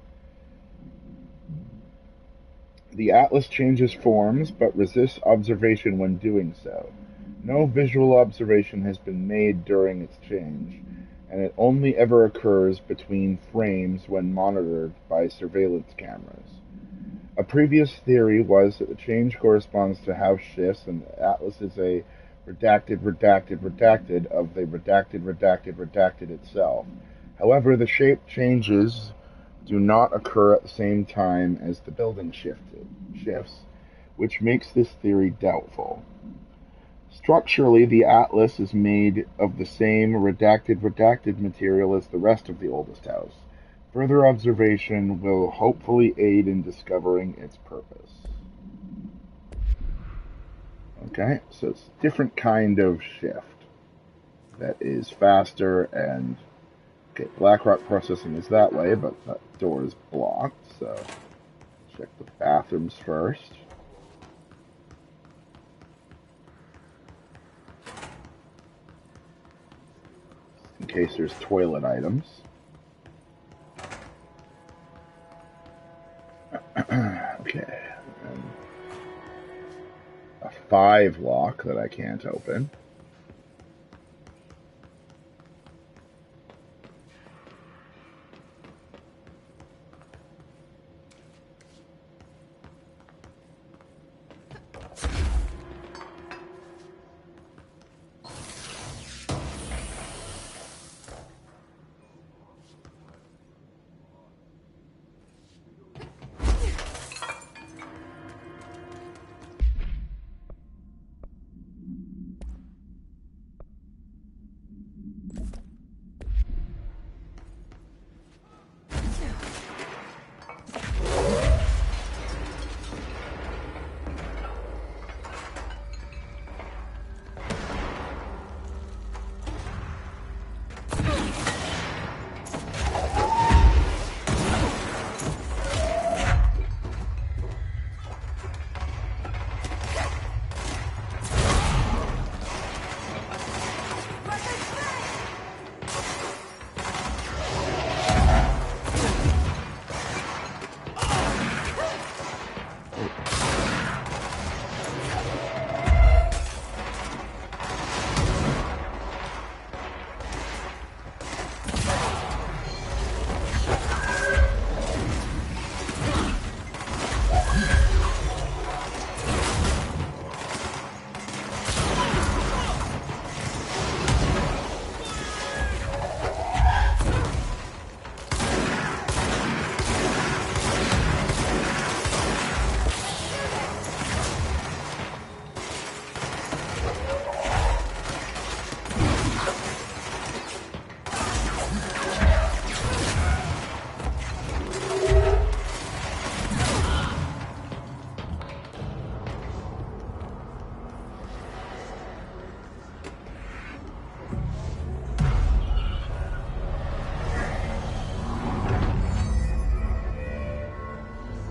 The Atlas changes forms, but resists observation when doing so. No visual observation has been made during its change, and it only ever occurs between frames when monitored by surveillance cameras. A previous theory was that the change corresponds to house shifts, and the Atlas is a redacted of the redacted itself. However, the shape changes do not occur at the same time as the building shifts, which makes this theory doubtful. Structurally, the Atlas is made of the same redacted material as the rest of the oldest house. Further observation will hopefully aid in discovering its purpose. Okay, so it's a different kind of shift that is faster and... Okay, Blackrock Processing is that way, but that door is blocked, so check the bathrooms first. In case there's toilet items. Okay, and 5 lock that I can't open.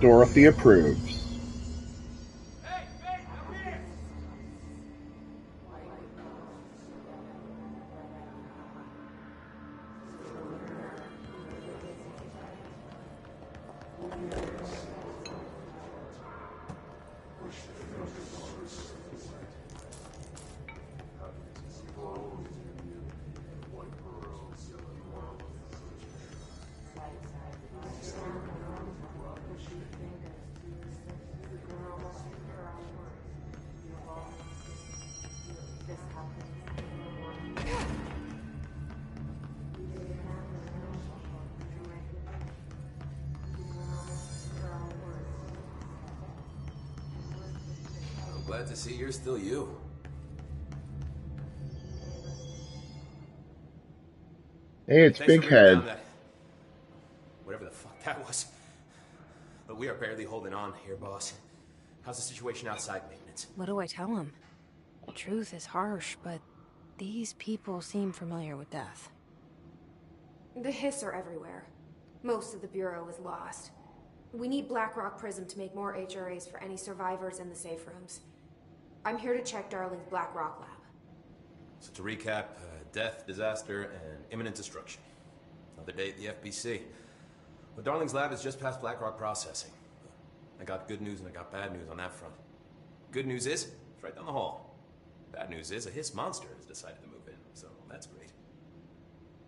Dorothy approves. Glad to see you're still you. Hey, it's Big Head. Whatever the fuck that was. But we are barely holding on here, boss. How's the situation outside maintenance? What do I tell him? The truth is harsh, but these people seem familiar with death. The Hiss are everywhere. Most of the Bureau is lost. We need Blackrock Prism to make more HRAs for any survivors in the safe rooms. I'm here to check Darling's Blackrock lab. So to recap, death, disaster, and imminent destruction. Another day at the FBC. But Darling's lab is just past Blackrock processing. I got good news and I got bad news on that front. Good news is, it's right down the hall. Bad news is, a Hiss monster has decided to move in, so that's great.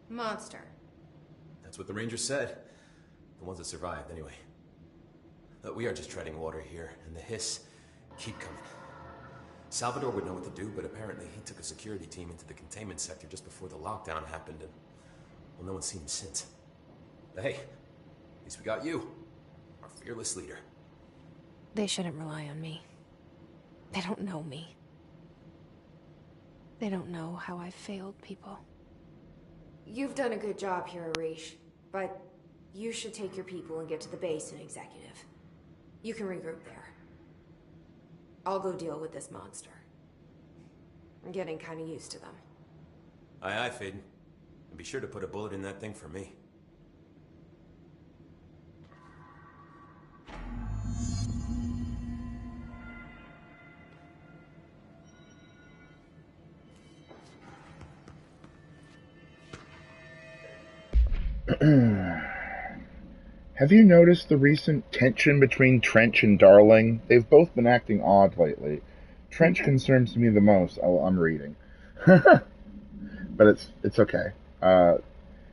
Monster? That's what the Rangers said. The ones that survived, anyway. We are just treading water here, and the Hiss keep coming. Salvador would know what to do, but apparently he took a security team into the containment sector just before the lockdown happened, and, well, no one's seen him since. But hey, at least we got you, our fearless leader. They shouldn't rely on me. They don't know me. They don't know how I've failed people. You've done a good job here, Arish, but you should take your people and get to the base and executive. You can regroup there. I'll go deal with this monster. I'm getting kind of used to them. Aye, aye, Faden. And be sure to put a bullet in that thing for me. Have you noticed the recent tension between Trench and Darling? They've both been acting odd lately. Trench concerns me the most. Oh, I'm reading. But it's okay.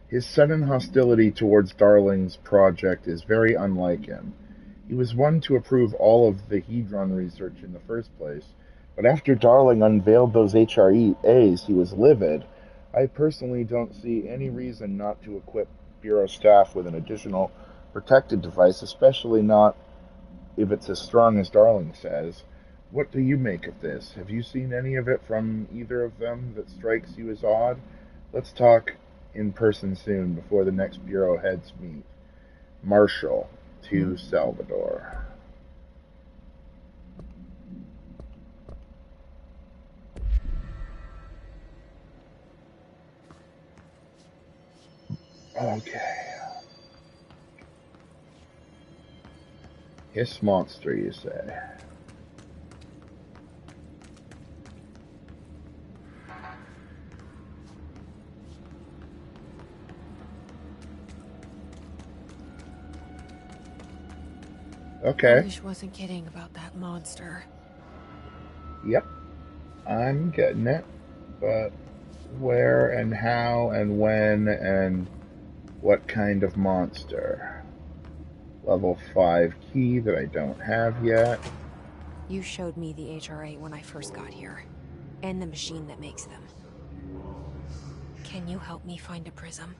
His sudden hostility towards Darling's project is very unlike him. He was one to approve all of the Hedron research in the first place, but after Darling unveiled those HREAs, he was livid. I personally don't see any reason not to equip Bureau staff with an additional protected device, especially not if it's as strong as Darling says. What do you make of this? Have you seen any of it from either of them that strikes you as odd? Let's talk in person soon before the next Bureau heads meet. Marshall to Salvador. Okay. Hiss monster, you say? Okay. Wish wasn't kidding about that monster. Yep. I'm getting it. But where and how and when and what kind of monster? Level 5 key that I don't have yet. You showed me the HRA when I first got here, and the machine that makes them. Can you help me find a prism?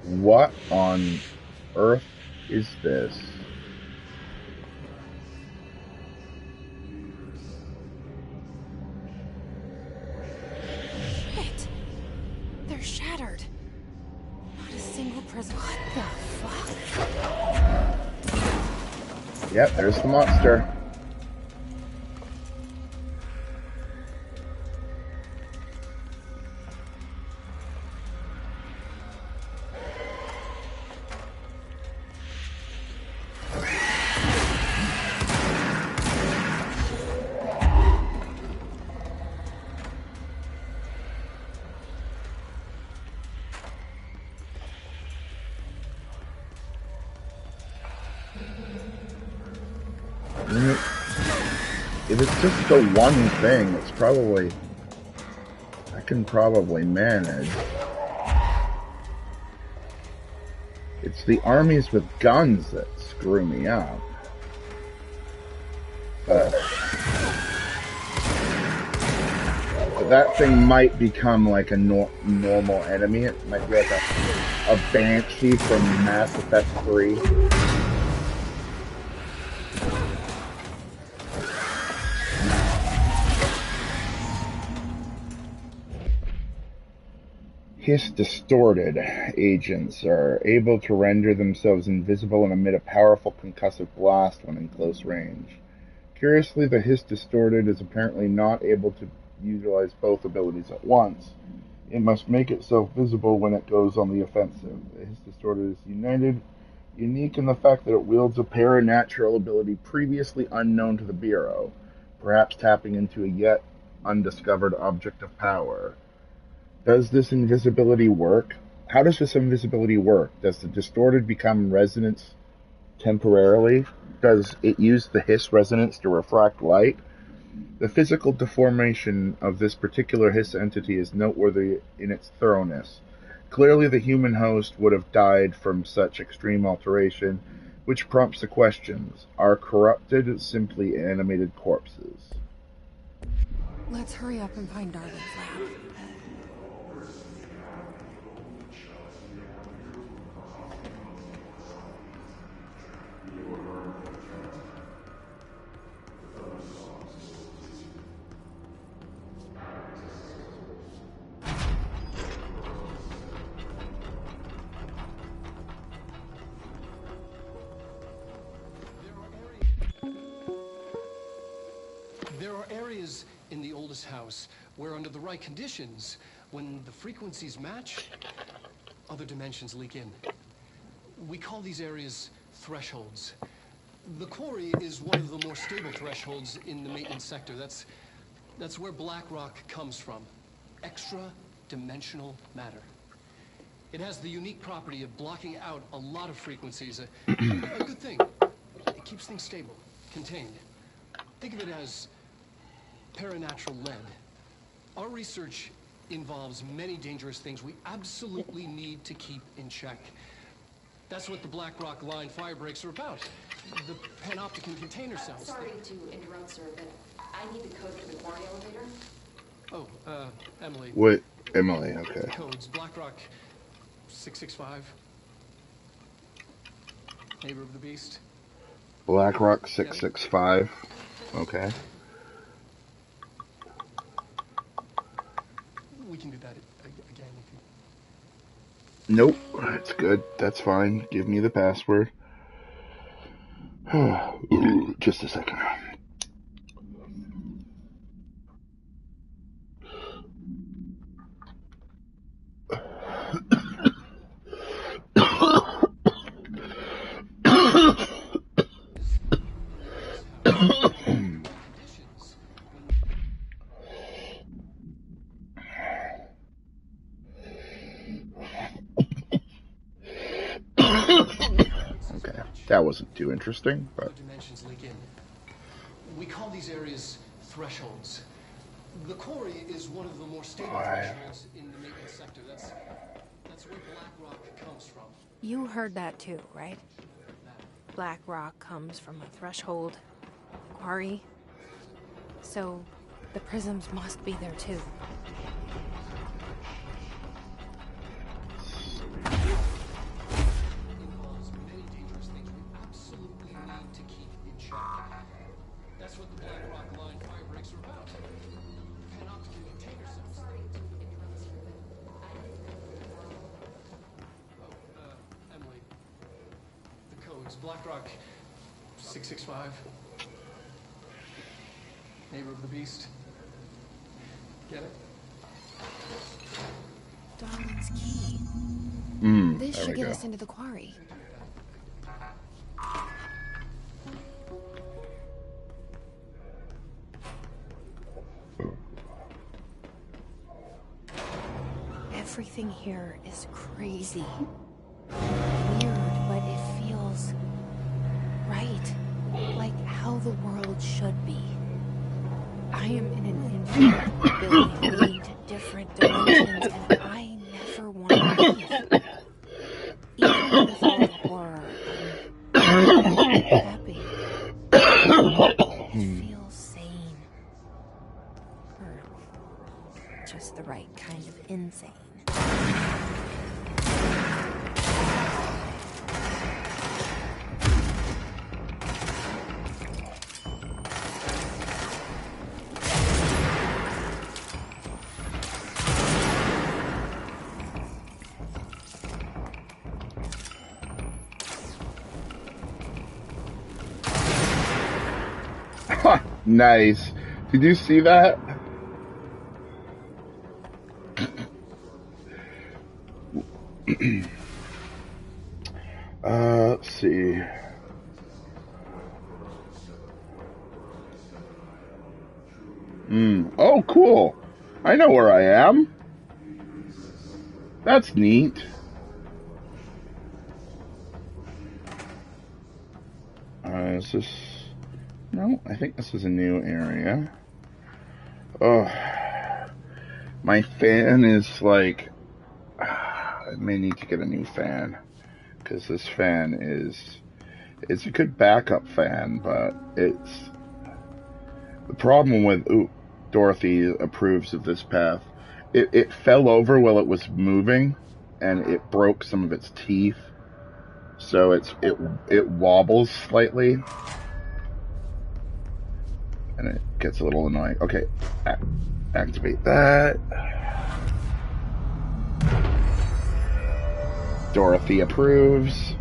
What on earth is this? Shit! They're shattered. Not a single prism. What the fuck? Yep, there's the monster. If it's just the one thing, it's probably... I can probably manage. It's the armies with guns that screw me up. But that thing might become like a normal enemy. It might be like a Banshee from Mass Effect 3. Hiss distorted agents are able to render themselves invisible and emit a powerful concussive blast when in close range. Curiously, the Hiss distorted is apparently not able to utilize both abilities at once. It must make itself visible when it goes on the offensive. The Hiss distorted is unique in the fact that it wields a paranatural ability previously unknown to the Bureau, perhaps tapping into a yet undiscovered object of power. Does this invisibility work? How does this invisibility work? Does the distorted become resonance temporarily? Does it use the Hiss resonance to refract light? The physical deformation of this particular Hiss entity is noteworthy in its thoroughness. Clearly the human host would have died from such extreme alteration, which prompts the questions. Are corrupted simply animated corpses? Let's hurry up and find Darling's lab. areas in the oldest house where, under the right conditions, when the frequencies match, other dimensions leak in. We call these areas thresholds. The quarry is one of the more stable thresholds in the maintenance sector. That's where black rock comes from. Extra-dimensional matter. It has the unique property of blocking out a lot of frequencies. A good thing. It keeps things stable, contained. Think of it as paranatural lead. Our research involves many dangerous things we absolutely need to keep in check. That's what the Black Rock Line fire breaks are about. The panopticon container cells. Sorry to interrupt, sir, but I need the code for the quarry elevator. Oh, Emily. What? Emily, okay. Codes, Black Rock 665. Neighbor of the Beast. Black Rock 665. Okay. We can do that again if you... Nope, that's good. That's fine. Give me the password. Just a second. Okay, that wasn't too interesting, but dimensions leak in. We call these areas thresholds. The quarry is one of the more stable thresholds in the maintenance sector. That's where black rock comes from. You heard that too, right? Black rock comes from a threshold quarry. So the prisms must be there too. Involves many dangerous things we absolutely need to keep in check. That's what the Black Rock Line fire breaks are about. Panopticon container cells. Sorry to interrupt, sir, but I need the code for the quarry elevator. Oh, Emily. The codes, Black Rock 665. Neighbor of the Beast. Get it? Darling's key. This there should we get go. us into the quarry. Everything here is crazy. Weird, but it feels right. Like how the world should be. I am in an infinite billion different dimensions, and I never want to leave. Even with all the horror, I'm happy. It feels sane. Or just the right kind of insane. Nice. Did you see that? Let's see. Oh, cool. I know where I am. That's neat. Is this... No, I think this is a new area. Oh, my fan is like... I may need to get a new fan. Because this fan is... It's a good backup fan, but it's... The problem with... Ooh, Dorothy approves of this path. It fell over while it was moving, and it broke some of its teeth. So it wobbles slightly. And it gets a little annoying. Okay, activate that. Dorothy approves.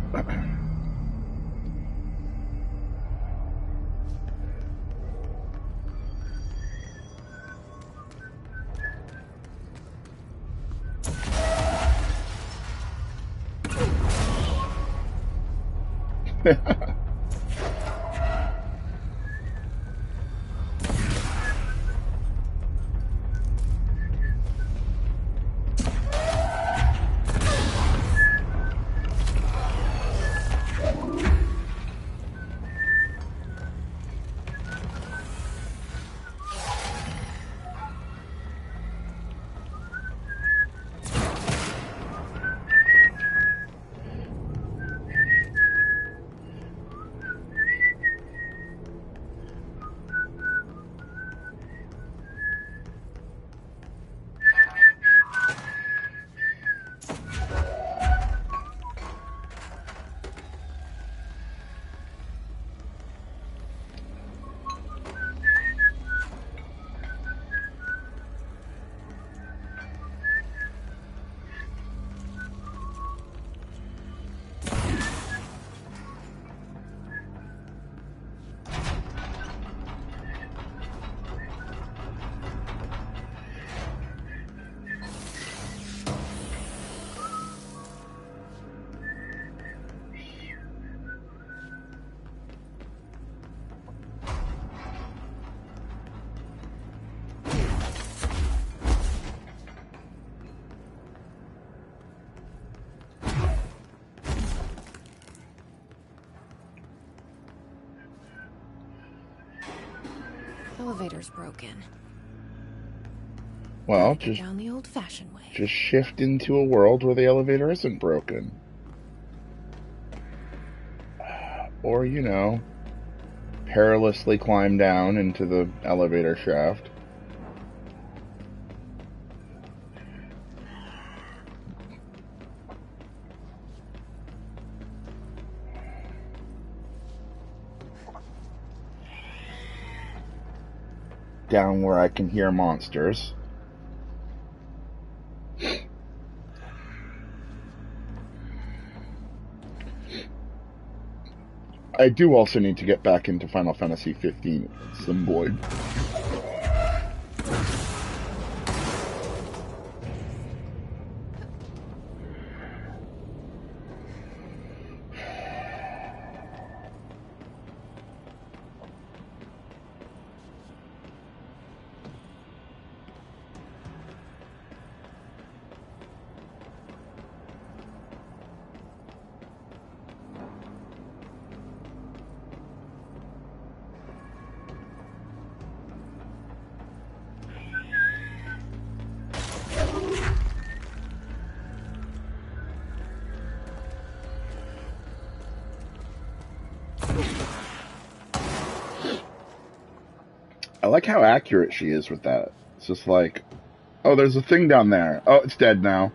Elevator's broken. Well, Go down the old-fashioned way. Just shift into a world where the elevator isn't broken. Or, you know, perilously climb down into the elevator shaft. Down where I can hear monsters. I do also need to get back into Final Fantasy 15 at some point. I like how accurate she is with that. It's just like, oh, there's a thing down there. Oh, it's dead now.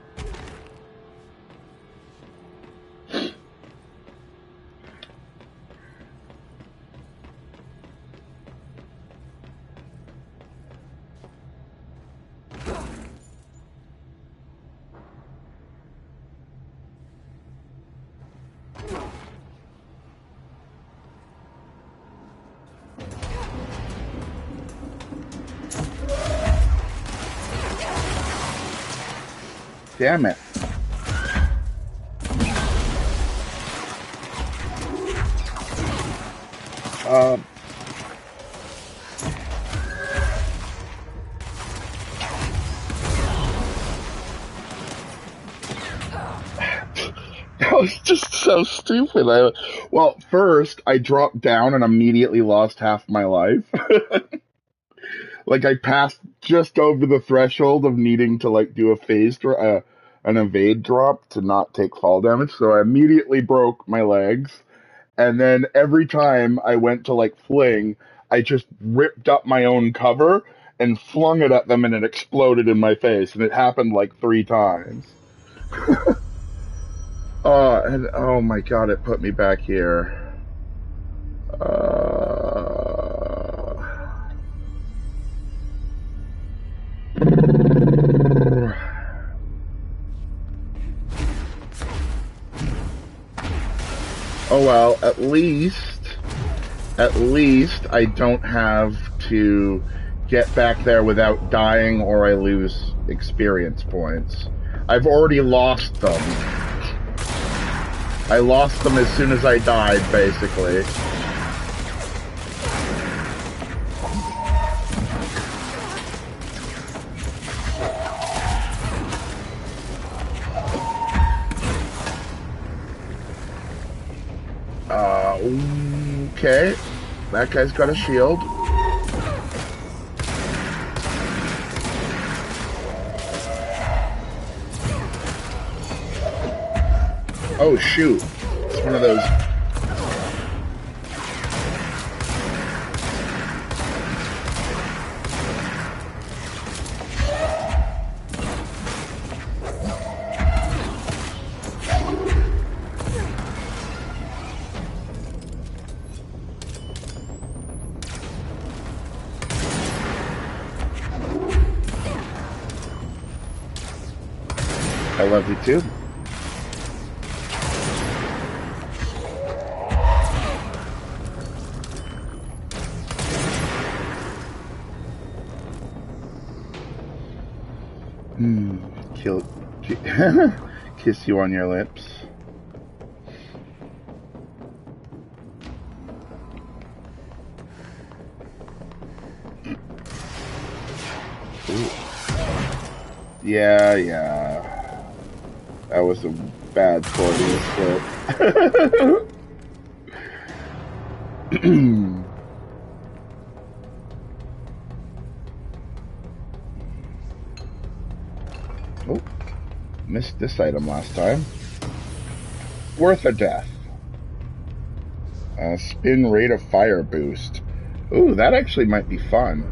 Damn it. That was just so stupid. Well, first, I dropped down and immediately lost half my life. Like, I passed just over the threshold of needing to, like, do an evade drop to not take fall damage, so I immediately broke my legs, and then every time I went to, like, fling, I just ripped up my own cover and flung it at them, and it exploded in my face, and it happened, like, 3 times. And, oh my god, it put me back here. Oh well, at least I don't have to get back there without dying or I lose experience points. I've already lost them. I lost them as soon as I died, basically. Okay. That guy's got a shield. Oh shoot. It's one of those. I love you too. Kiss you on your lips. Ooh. Yeah. That was a bad Freudian slip. Oh, missed this item last time. Worth a death. Spin rate of fire boost. Ooh, that actually might be fun.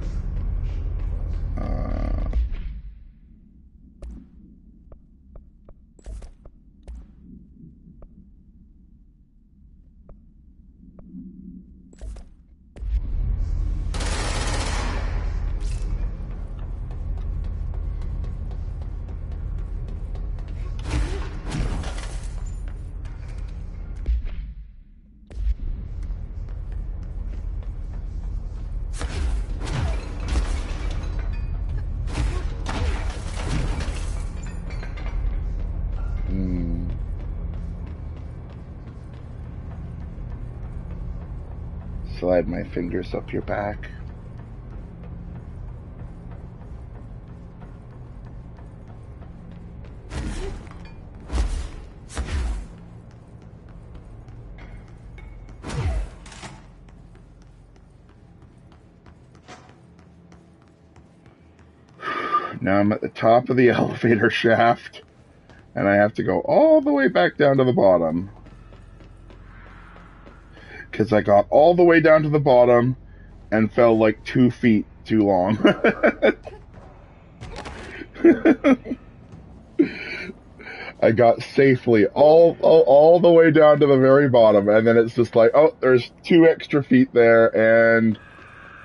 Slide my fingers up your back. Now I'm at the top of the elevator shaft, and I have to go all the way back down to the bottom. Because I got all the way down to the bottom and fell like 2 feet too long. I got safely all the way down to the very bottom, and then it's just like, oh, there's 2 extra feet there, and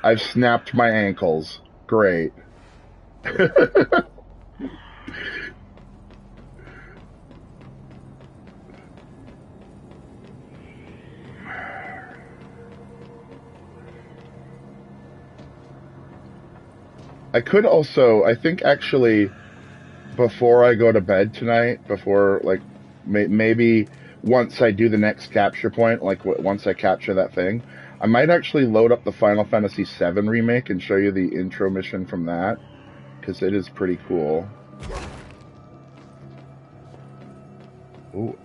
I've snapped my ankles. Great. I could also, I think actually, before I go to bed tonight, before, like, maybe once I do the next capture point, like, once I capture that thing, I might actually load up the Final Fantasy VII Remake and show you the intro mission from that, because it is pretty cool. Ooh.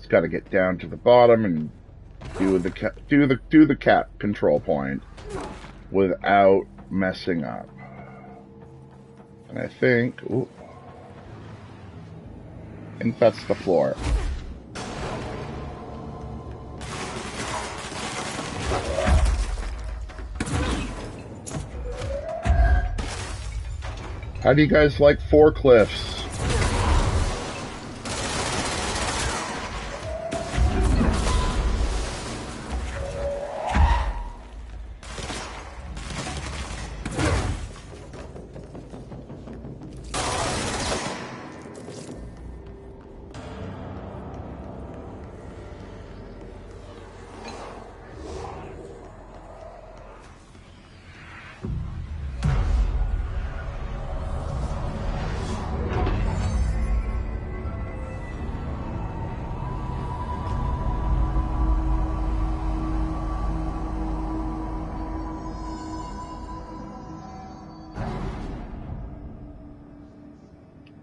Got to get down to the bottom and do the cat control point without messing up. And I think that's the floor. How do you guys like forklifts?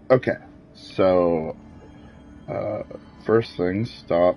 Okay, so first thing, stop